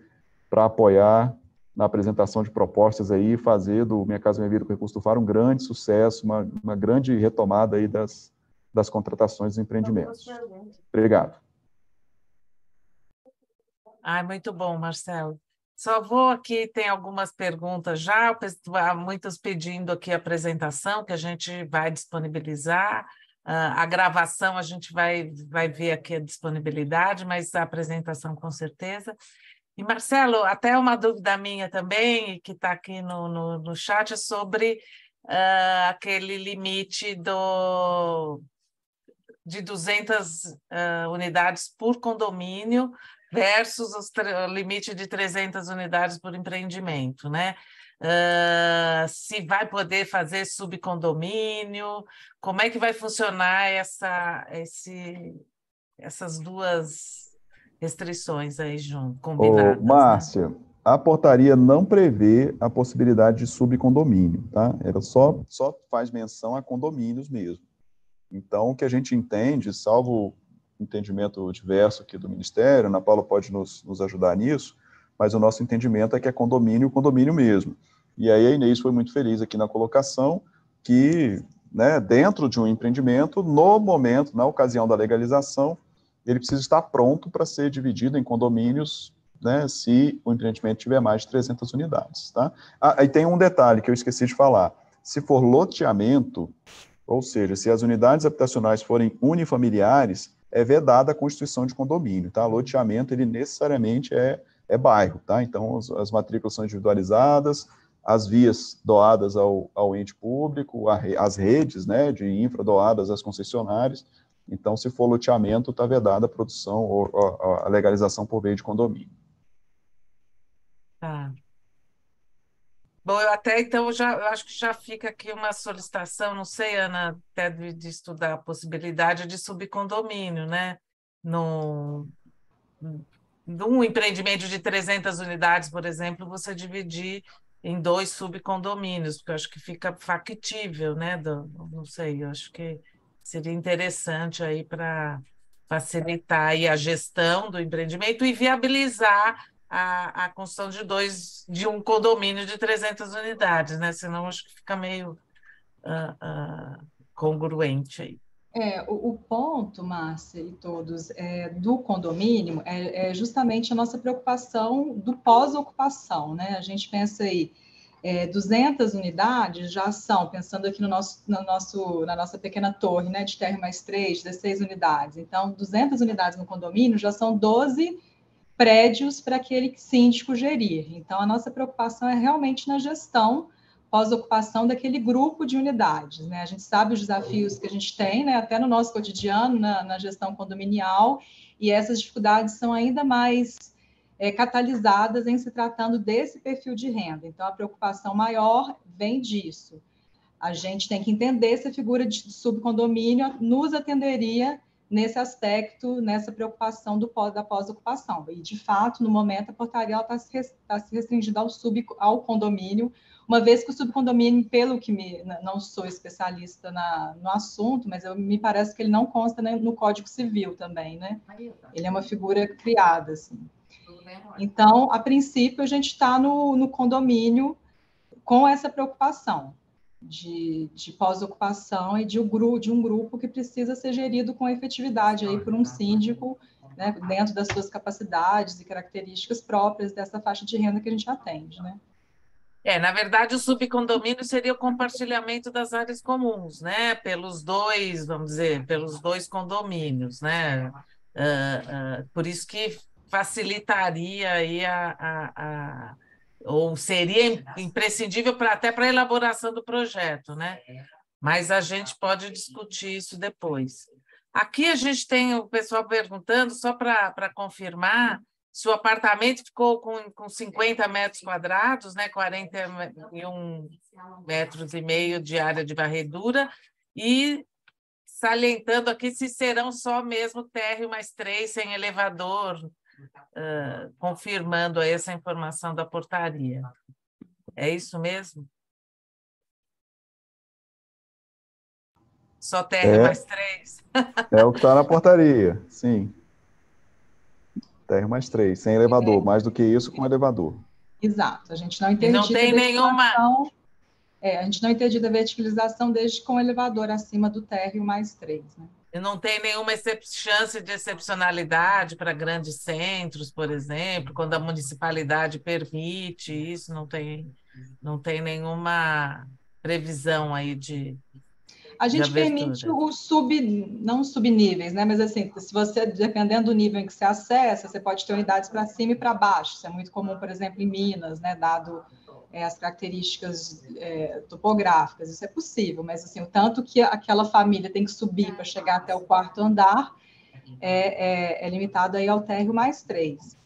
para apoiar na apresentação de propostas aí e fazer do Minha Casa Minha Vida com Recurso do FAR um grande sucesso, uma grande retomada aí das contratações dos empreendimentos. Obrigado. Muito bom, Marcelo. Só vou aqui, tem algumas perguntas já, há muitos pedindo aqui a apresentação, que a gente vai disponibilizar. A gravação a gente vai ver aqui a disponibilidade, mas a apresentação com certeza. E, Marcelo, até uma dúvida minha também, que está aqui no chat, é sobre aquele limite de 200 unidades por condomínio versus o limite de 300 unidades por empreendimento, né? Se vai poder fazer subcondomínio, como é que vai funcionar essas duas restrições aí junto, combinadas? Márcia, né? A portaria não prevê a possibilidade de subcondomínio, tá? Ela só faz menção a condomínios mesmo. Então, o que a gente entende, salvo entendimento diverso aqui do Ministério, Ana Paula pode nos ajudar nisso, mas o nosso entendimento é que é condomínio mesmo. E aí a Inês foi muito feliz aqui na colocação que, né, dentro de um empreendimento, no momento, na ocasião da legalização, ele precisa estar pronto para ser dividido em condomínios, né, se o empreendimento tiver mais de 300 unidades, tá? Aí tem um detalhe que eu esqueci de falar. Se for loteamento, ou seja, se as unidades habitacionais forem unifamiliares, é vedada a constituição de condomínio, tá? Loteamento, ele necessariamente é bairro, tá? Então, as matrículas são individualizadas, as vias doadas ao ente público, as redes, né, de infra doadas às concessionárias. Então, se for loteamento, está vedada a produção ou a legalização por meio de condomínio. Tá. Bom, eu até então eu acho que já fica aqui uma solicitação, não sei, Ana, até de estudar a possibilidade de subcondomínio, né? Num empreendimento de 300 unidades, por exemplo, você dividir em 2 subcondomínios, porque eu acho que fica factível, né? Não sei, eu acho que seria interessante aí para facilitar aí a gestão do empreendimento e viabilizar a construção de um condomínio de 300 unidades, né? Senão acho que fica meio congruente aí. O ponto, Márcia e todos, do condomínio é justamente a nossa preocupação do pós-ocupação, né? A gente pensa aí, 200 unidades já são, pensando aqui na nossa pequena torre, né, de TR+3, 16 unidades. Então, 200 unidades no condomínio já são 12 prédios para aquele síndico gerir. Então, a nossa preocupação é realmente na gestão pós-ocupação daquele grupo de unidades, né? A gente sabe os desafios que a gente tem, né, até no nosso cotidiano, na gestão condominial, e essas dificuldades são ainda mais catalisadas em se tratando desse perfil de renda. Então, a preocupação maior vem disso. A gente tem que entender se a figura de subcondomínio nos atenderia nesse aspecto, nessa preocupação da pós-ocupação. E, de fato, no momento, a portaria está se restringindo ao condomínio, uma vez que o subcondomínio, pelo que não sou especialista no assunto, mas me parece que ele não consta, né, no Código Civil também, né? Ele é uma figura criada, assim. Então, a princípio, a gente está no condomínio com essa preocupação de pós-ocupação e de um grupo que precisa ser gerido com efetividade aí por um síndico, né, dentro das suas capacidades e características próprias dessa faixa de renda que a gente atende, né? Na verdade, o subcondomínio seria o compartilhamento das áreas comuns, né? Pelos dois, vamos dizer, pelos dois condomínios, né? Por isso que facilitaria aí ou seria imprescindível até para a elaboração do projeto, né? Mas a gente pode discutir isso depois. Aqui a gente tem o pessoal perguntando, só para confirmar, se o apartamento ficou com 50 metros quadrados, né, 41 metros e meio de área de varredura, e salientando aqui se serão só mesmo térreo mais 3, sem elevador, confirmando aí essa informação da portaria. É isso mesmo? Só térreo mais 3? É o que está na portaria, sim. Térreo mais 3, sem elevador. Mais do que isso, com elevador. Exato. A gente não interdita não tem nenhuma... a gente não interdita a verticalização desde com elevador acima do térreo mais 3, né? E não tem nenhuma chance de excepcionalidade para grandes centros, por exemplo, quando a municipalidade permite isso, não tem nenhuma previsão aí de a gente permite não subníveis, né? Mas assim, se você, dependendo do nível em que você acessa, você pode ter unidades para cima e para baixo. Isso é muito comum, por exemplo, em Minas, né? Dado as características topográficas, isso é possível, mas assim, o tanto que aquela família tem que subir para chegar até o 4º andar é limitado aí ao térreo mais 3.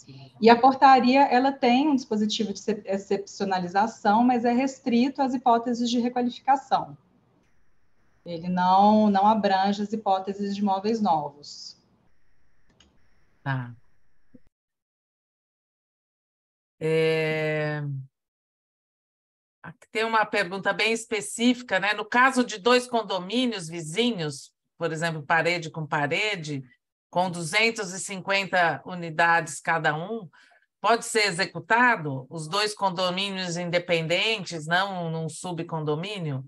E a portaria, ela tem um dispositivo de excepcionalização, mas é restrito às hipóteses de requalificação. Ele não abrange as hipóteses de imóveis novos. Tá. Aqui tem uma pergunta bem específica, né? No caso de 2 condomínios vizinhos, por exemplo, parede com parede, com 250 unidades cada um, pode ser executado os 2 condomínios independentes, não num subcondomínio?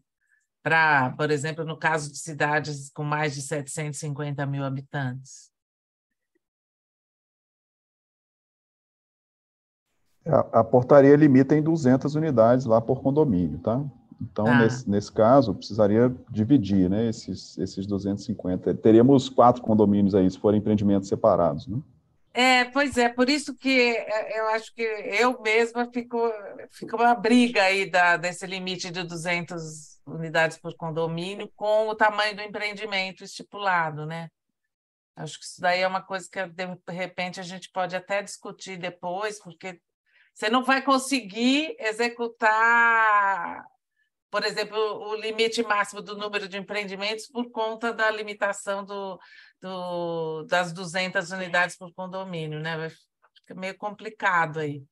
Para, por exemplo, no caso de cidades com mais de 750 mil habitantes? A portaria limita em 200 unidades lá por condomínio, tá? Então, nesse caso, precisaria dividir, né, esses 250. Teríamos 4 condomínios aí, se forem empreendimentos separados, né? Pois é, por isso que eu acho que eu mesma fico uma briga aí desse limite de 200 unidades por condomínio com o tamanho do empreendimento estipulado, né? Acho que isso daí é uma coisa que, de repente, a gente pode até discutir depois, porque você não vai conseguir executar, por exemplo, o limite máximo do número de empreendimentos por conta da limitação das 200 unidades por condomínio, né? Fica meio complicado aí.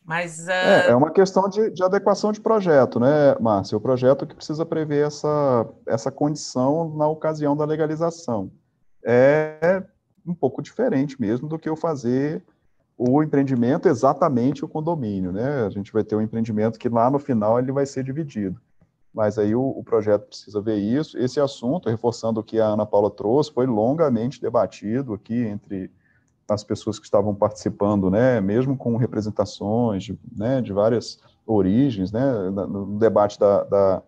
Mas, é uma questão de adequação de projeto, né, Márcia? O projeto que precisa prever essa condição na ocasião da legalização. É um pouco diferente mesmo do que eu fazer o empreendimento exatamente o condomínio, né? A gente vai ter um empreendimento que lá no final ele vai ser dividido. Mas aí o projeto precisa ver isso. Esse assunto, reforçando o que a Ana Paula trouxe, foi longamente debatido aqui entre as pessoas que estavam participando, né? Mesmo com representações de várias origens, né? No debate da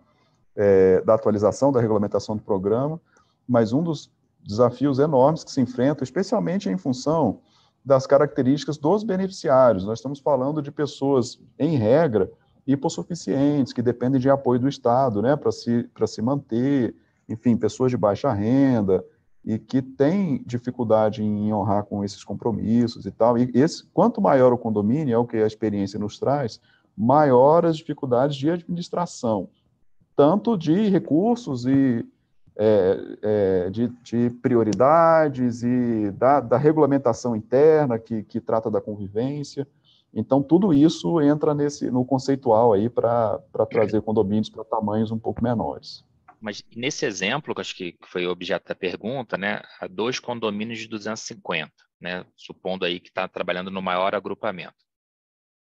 atualização da regulamentação do programa. Mas um dos desafios enormes que se enfrentam, especialmente em função das características dos beneficiários. Nós estamos falando de pessoas, em regra, hipossuficientes, que dependem de apoio do Estado, né, para se manter, enfim, pessoas de baixa renda, e que têm dificuldade em honrar com esses compromissos e tal. E quanto maior o condomínio, é o que a experiência nos traz, maior as dificuldades de administração, tanto de recursos e de prioridades e da regulamentação interna que trata da convivência. Então, tudo isso entra no conceitual aí para trazer condomínios para tamanhos um pouco menores. Mas nesse exemplo, que acho que foi o objeto da pergunta, né, há 2 condomínios de 250, né, supondo aí que está trabalhando no maior agrupamento.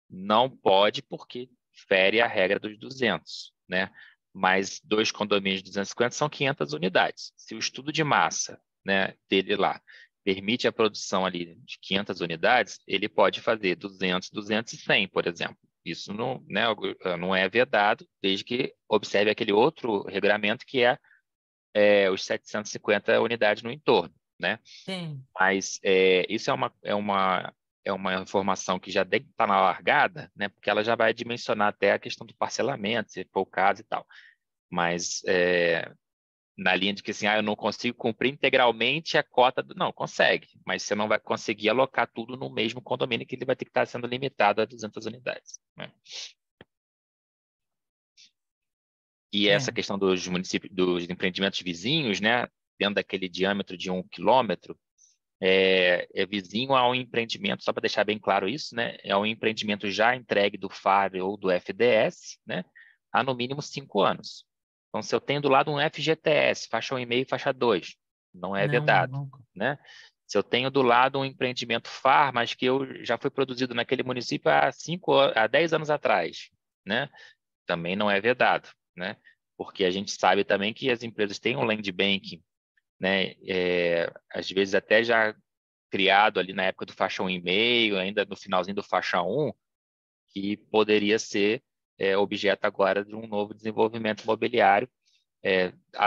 Não pode porque fere a regra dos 200, né? Mas 2 condomínios de 250 são 500 unidades. Se o estudo de massa, né, dele lá permite a produção ali de 500 unidades, ele pode fazer 200, 200 e 100, por exemplo. Isso não, né, não é vedado, desde que observe aquele outro regulamento que os 750 unidades no entorno, né? Sim. Mas isso é uma informação que já está na largada, né? Porque ela já vai dimensionar até a questão do parcelamento, se for o caso e tal. Mas na linha de que assim, eu não consigo cumprir integralmente a cota não, consegue, mas você não vai conseguir alocar tudo no mesmo condomínio, que ele vai ter que estar sendo limitado a 200 unidades, né? E essa questão dos municípios, dos empreendimentos vizinhos, né? Dentro daquele diâmetro de 1 quilômetro, é vizinho a um empreendimento, só para deixar bem claro isso, né? É um empreendimento já entregue do FAR ou do FDS, né? Há no mínimo 5 anos. Então, se eu tenho do lado um FGTS, faixa 1,5 e faixa 2, não é vedado, né? Se eu tenho do lado um empreendimento FAR, mas que já foi produzido naquele município há 10 anos atrás, né? Também não é vedado, né? Porque a gente sabe também que as empresas têm um land banking, né? Às vezes até já criado ali na época do faixa 1,5, ainda no finalzinho do faixa 1, que poderia ser objeto agora de um novo desenvolvimento imobiliário,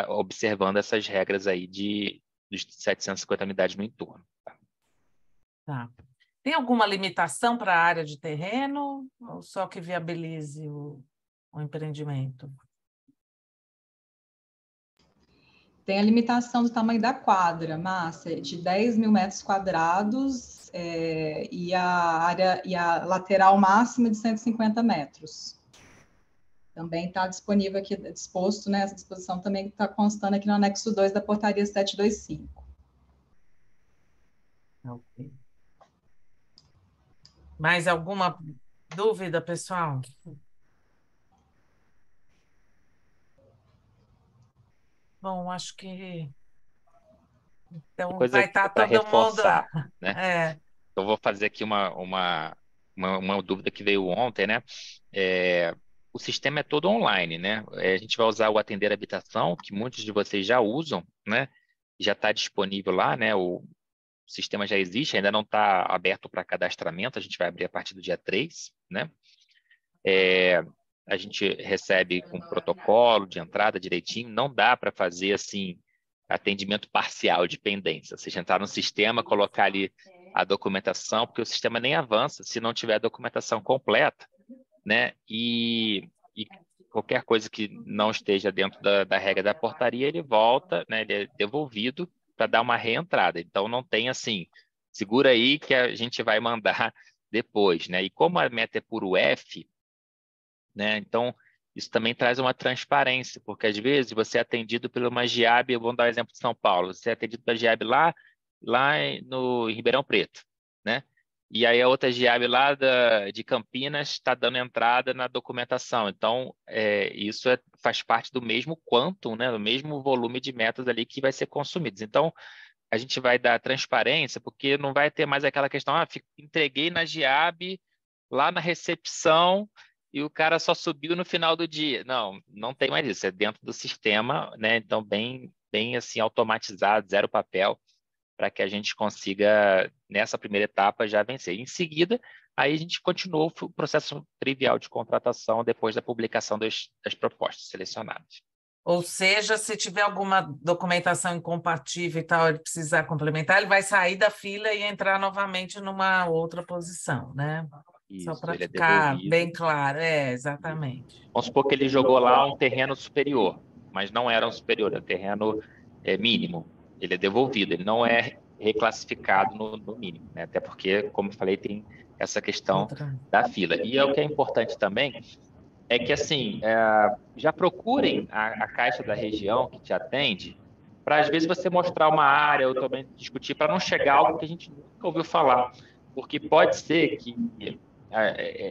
observando essas regras aí dos 750 unidades no entorno. Tá. Tem alguma limitação para a área de terreno ou só que viabilize o empreendimento? Tem a limitação do tamanho da quadra, Márcia, de 10 mil metros quadrados e a lateral máxima de 150 metros. Também está disponível aqui, disposto, né? Essa disposição também está constando aqui no anexo 2 da portaria 725. Ok. Mais alguma dúvida, pessoal? Bom, acho que então Coisa vai estar para todo mundo. reforçar, né? Eu vou fazer aqui uma dúvida que veio ontem, né? O sistema é todo online, né? A gente vai usar o Atender Habitação, que muitos de vocês já usam, né? Já está disponível lá, né? O sistema já existe, ainda não está aberto para cadastramento, a gente vai abrir a partir do dia 3, né? A gente recebe com protocolo de entrada direitinho, não dá para fazer assim atendimento parcial de pendência, ou seja, entrar no sistema, colocar ali a documentação, porque o sistema nem avança se não tiver a documentação completa, né? E qualquer coisa que não esteja dentro da regra da portaria, ele volta, né? Ele é devolvido para dar uma reentrada. Então, não tem assim, segura aí que a gente vai mandar depois, né? E como a meta é por UF, né? Então, isso também traz uma transparência, porque às vezes você é atendido por uma GIAB, vamos dar o exemplo de São Paulo, você é atendido pela GIAB lá em Ribeirão Preto, né? E aí a outra GIAB lá de Campinas está dando entrada na documentação. Então, isso faz parte do mesmo quantum, né? Do mesmo volume de metas ali que vai ser consumidos. Então, a gente vai dar transparência, porque não vai ter mais aquela questão, entreguei na GIAB lá na recepção e o cara só subiu no final do dia. Não tem mais isso, é dentro do sistema, né? Então, bem assim, automatizado, zero papel, para que a gente consiga, nessa primeira etapa, já vencer. Em seguida, aí a gente continua o processo trivial de contratação depois da publicação das propostas selecionadas. Ou seja, se tiver alguma documentação incompatível e tal, ele precisar complementar, ele vai sair da fila e entrar novamente numa outra posição, né? Isso, só para ele ficar devolvido. bem claro. Exatamente. Vamos supor que ele jogou lá um terreno superior, mas não era um superior, é um terreno mínimo. Ele é devolvido, ele não é reclassificado no mínimo, né? Até porque, como eu falei, tem essa questão da fila. E o que é importante também é que, assim, já procurem a Caixa da região que te atende para às vezes você mostrar uma área ou também discutir, para não chegar a algo que a gente nunca ouviu falar, porque pode ser que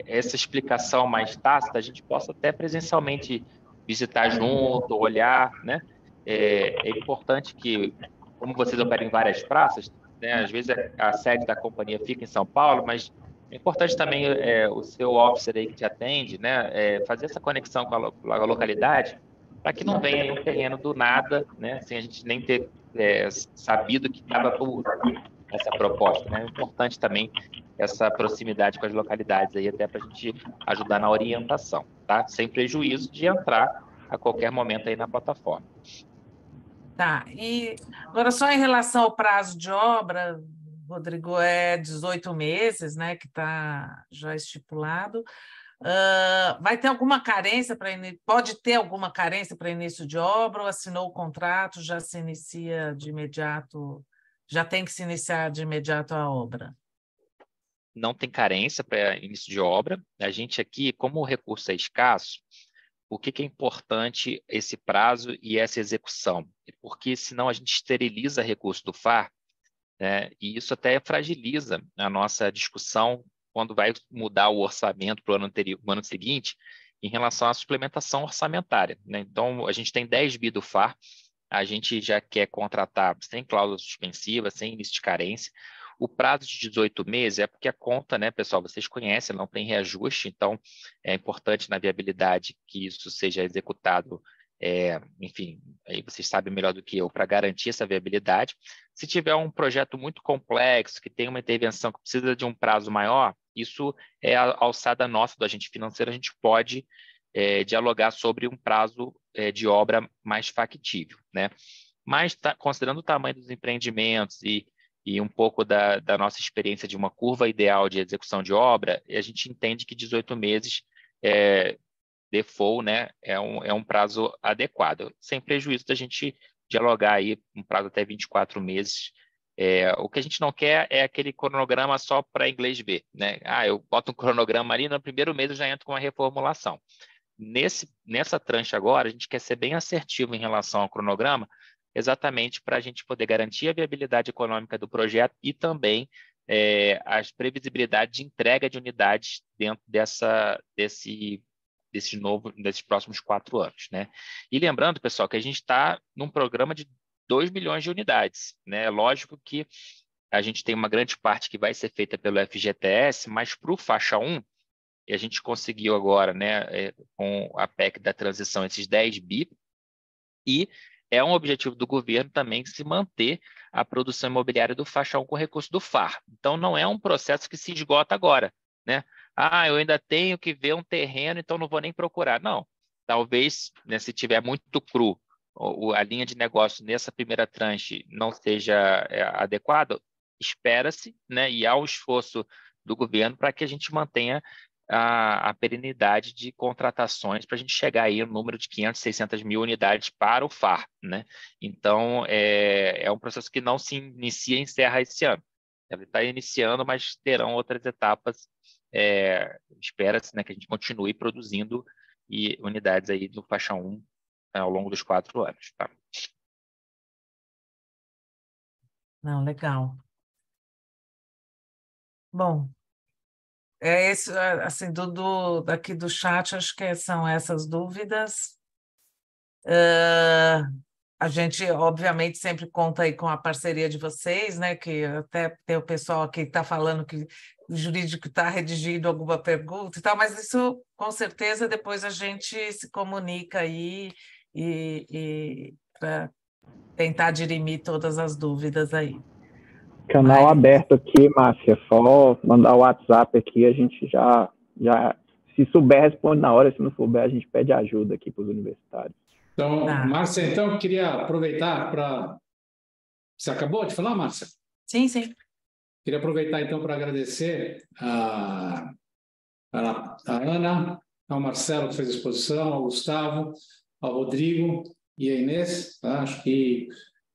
essa explicação mais tácita a gente possa até presencialmente visitar junto, olhar, né? É importante que, como vocês operam em várias praças, né, às vezes a sede da companhia fica em São Paulo, mas é importante também o seu officer aí que te atende, né, fazer essa conexão com a localidade, para que não venha aí um terreno do nada, né, sem a gente nem ter sabido que estava por essa proposta, né? É importante também essa proximidade com as localidades aí, até para a gente ajudar na orientação, tá? Sem prejuízo de entrar a qualquer momento aí na plataforma. Tá, e agora só em relação ao prazo de obra, Rodrigo, é 18 meses, né, que está já estipulado. Vai ter alguma carência pode ter alguma carência para início de obra, ou assinou o contrato, já se inicia de imediato, já tem que se iniciar de imediato a obra? Não tem carência para início de obra. A gente aqui, como o recurso é escasso, por que é importante esse prazo e essa execução? Porque senão a gente esteriliza recurso do FAR, né? E isso até fragiliza a nossa discussão quando vai mudar o orçamento para o ano anterior, o ano seguinte, em relação à suplementação orçamentária, né? Então, a gente tem 10 bi do FAR, a gente já quer contratar sem cláusula suspensiva, sem início de carência. O prazo de 18 meses é porque a conta, né, pessoal, vocês conhecem, não tem reajuste, então é importante na viabilidade que isso seja executado, enfim, aí vocês sabem melhor do que eu, para garantir essa viabilidade. Se tiver um projeto muito complexo, que tem uma intervenção que precisa de um prazo maior, isso é a alçada nossa do agente financeiro, a gente pode dialogar sobre um prazo de obra mais factível, né? Mas considerando o tamanho dos empreendimentos e um pouco da nossa experiência de uma curva ideal de execução de obra, a gente entende que 18 meses default, né, é um prazo adequado, sem prejuízo da gente dialogar aí um prazo até 24 meses. O que a gente não quer é aquele cronograma só para inglês ver, né? Eu boto um cronograma ali, no primeiro mês eu já entro com uma reformulação. Nessa tranche agora, a gente quer ser bem assertivo em relação ao cronograma, exatamente para a gente poder garantir a viabilidade econômica do projeto e também as previsibilidades de entrega de unidades dentro desses próximos 4 anos, né? E lembrando, pessoal, que a gente está num programa de 2 milhões de unidades, né? Lógico que a gente tem uma grande parte que vai ser feita pelo FGTS, mas para o faixa 1, e a gente conseguiu agora, né, com a PEC da transição, esses 10 bi, e é um objetivo do governo também se manter a produção imobiliária do faixa 1 com recurso do FAR. Então, não é um processo que se esgota agora, né? Eu ainda tenho que ver um terreno, então não vou nem procurar. Não, talvez, né, se tiver muito cru, a linha de negócio nessa primeira tranche não seja adequada, espera-se, né, e há um esforço do governo para que a gente mantenha a perenidade de contratações para a gente chegar aí no número de 500, 600 mil unidades para o FAR, né? Então, é um processo que não se inicia e encerra esse ano. Ele está iniciando, mas terão outras etapas. Espera-se, né, que a gente continue produzindo unidades aí no faixa 1 ao longo dos 4 anos. Tá? Não, legal. Bom, assim, daqui do chat, acho que são essas dúvidas. A gente, obviamente, sempre conta aí com a parceria de vocês, né? Que até tem o pessoal aqui que está falando que o jurídico está redigindo alguma pergunta e tal, mas isso, com certeza, depois a gente se comunica aí para tentar dirimir todas as dúvidas aí. Canal aberto aqui, Márcia. Só mandar o WhatsApp aqui, a gente já se souber, responde na hora. Se não souber, a gente pede ajuda aqui para os universitários. Então, Márcia, eu queria aproveitar para... Você acabou de falar, Márcia? Sim, sim. Queria aproveitar, então, para agradecer a Ana, ao Marcelo, que fez a exposição, ao Gustavo, ao Rodrigo e a Inês. Tá? Acho que,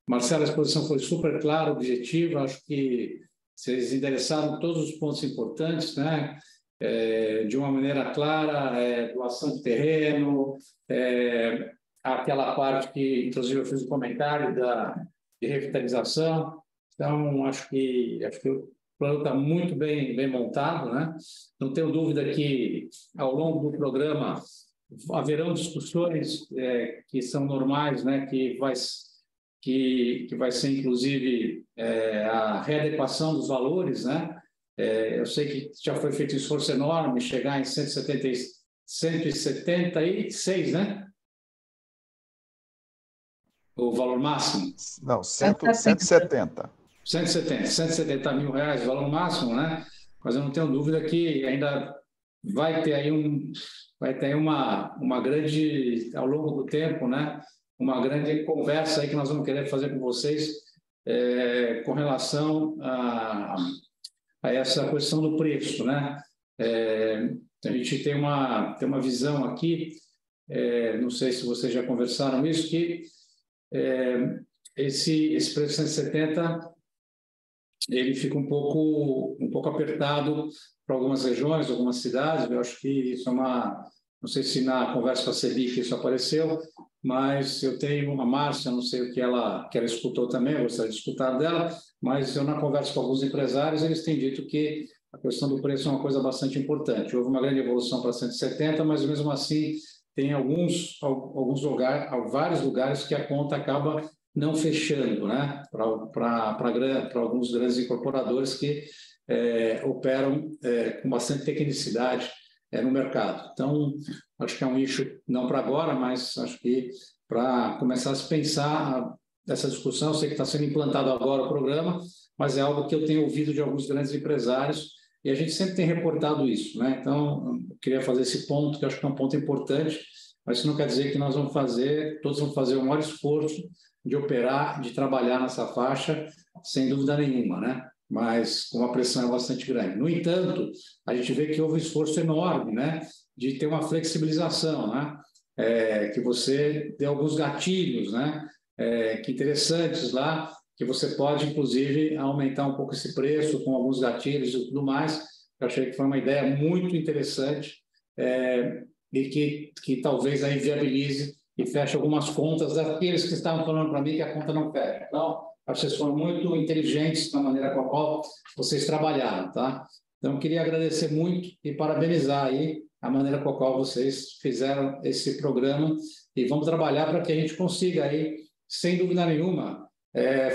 Marcelo, a exposição foi super clara, objetiva. Acho que vocês endereçaram todos os pontos importantes, né? De uma maneira clara, doação de terreno, aquela parte que, inclusive, eu fiz um comentário de revitalização. Então, acho que o plano está muito bem montado, né? Não tenho dúvida que, ao longo do programa, haverão discussões que são normais, né? Que vai ser, inclusive, a readequação dos valores, né? Eu sei que já foi feito um esforço enorme, chegar em 176, né? O valor máximo. Não, 170. 170 mil reais, o valor máximo, né? Mas eu não tenho dúvida que ainda vai ter aí uma grande, ao longo do tempo, né? Uma grande conversa aí que nós vamos querer fazer com vocês com relação a essa questão do preço, né? A gente tem uma visão aqui, não sei se vocês já conversaram isso, que esse preço 170 ele fica um pouco apertado para algumas regiões, algumas cidades. Eu acho que isso não sei se na conversa com a CEBIC isso apareceu, mas eu tenho uma Márcia, não sei o que ela escutou também, eu gostaria de escutar dela, mas eu na conversa com alguns empresários, eles têm dito que a questão do preço é uma coisa bastante importante. Houve uma grande evolução para 170, mas mesmo assim tem vários lugares que a conta acaba não fechando, né? Para alguns grandes incorporadores que operam com bastante tecnicidade no mercado. Então, acho que é um nicho, não para agora, mas acho que para começar a se pensar essa discussão. Eu sei que está sendo implantado agora o programa, mas é algo que eu tenho ouvido de alguns grandes empresários e a gente sempre tem reportado isso, né? Então, eu queria fazer esse ponto, que eu acho que é um ponto importante, mas isso não quer dizer que todos vão fazer o maior esforço de operar, de trabalhar nessa faixa, sem dúvida nenhuma, né? Mas com uma pressão bastante grande. No entanto, a gente vê que houve um esforço enorme, né? De ter uma flexibilização, né? Que você dê alguns gatilhos, né? Que interessantes lá, que você pode, inclusive, aumentar um pouco esse preço com alguns gatilhos e tudo mais. Eu achei que foi uma ideia muito interessante e que talvez aí viabilize e feche algumas contas daqueles que estavam falando para mim que a conta não fecha. Então, acho que vocês foram muito inteligentes na maneira com a qual vocês trabalharam, tá? Então, eu queria agradecer muito e parabenizar aí a maneira com a qual vocês fizeram esse programa e vamos trabalhar para que a gente consiga aí, sem dúvida nenhuma,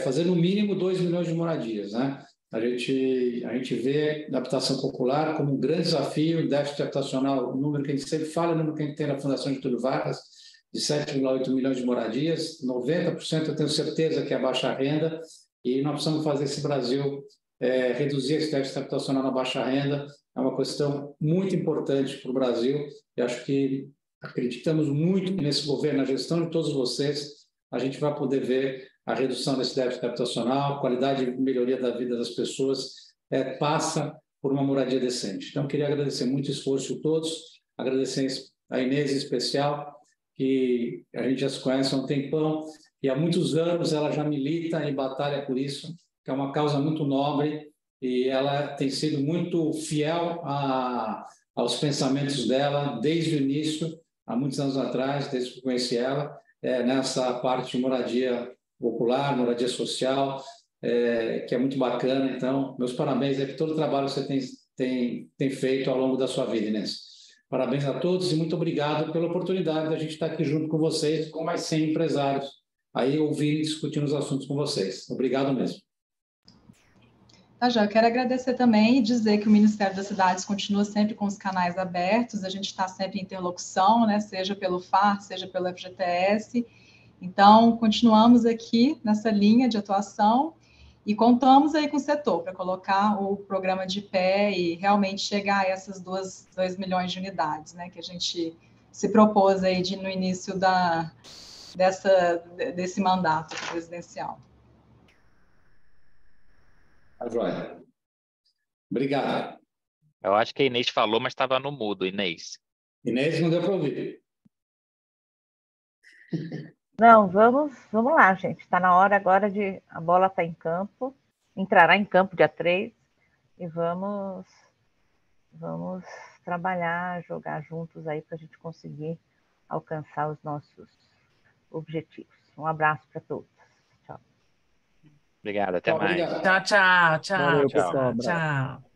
fazer no mínimo 2 milhões de moradias, né? A gente vê a habitação popular como um grande desafio, déficit habitacional, o número que a gente sempre fala, o número que a gente tem na Fundação Getúlio Vargas, de 7,8 milhões de moradias, 90% eu tenho certeza que é baixa renda, e nós precisamos fazer esse Brasil reduzir esse déficit habitacional na baixa renda. É uma questão muito importante para o Brasil, e acho que acreditamos muito nesse governo, na gestão de todos vocês, a gente vai poder ver a redução desse déficit habitacional, qualidade e melhoria da vida das pessoas passa por uma moradia decente. Então, queria agradecer muito o esforço de todos, agradecer a Inês em especial, que a gente já se conhece há um tempão, e há muitos anos ela já milita e batalha por isso, que é uma causa muito nobre, e ela tem sido muito fiel aos pensamentos dela desde o início, há muitos anos atrás, desde que eu conheci ela, nessa parte de moradia popular, moradia social, que é muito bacana. Então, meus parabéns por todo o trabalho que você tem feito ao longo da sua vida, Inês. Parabéns a todos e muito obrigado pela oportunidade de a gente estar aqui junto com vocês, com mais 100 empresários, aí ouvindo e discutindo os assuntos com vocês. Obrigado mesmo. Tá, já, eu quero agradecer também e dizer que o Ministério das Cidades continua sempre com os canais abertos, a gente está sempre em interlocução, né, seja pelo FAR, seja pelo FGTS. Então, continuamos aqui nessa linha de atuação e contamos aí com o setor para colocar o programa de pé e realmente chegar a essas 2 milhões de unidades, né, que a gente se propôs aí no início desse mandato presidencial. Tá joia. Obrigado. Eu acho que a Inês falou, mas estava no mudo, Inês. Inês, não deu para ouvir. Não, vamos lá, gente. Está na hora agora a bola está em campo, entrará em campo dia 3 e vamos trabalhar, jogar juntos aí para a gente conseguir alcançar os nossos objetivos. Um abraço para todos. Tchau. Obrigado, até mais. Obrigado. Tchau, tchau, tchau, Valeu, tchau, pessoal. Abraço. tchau.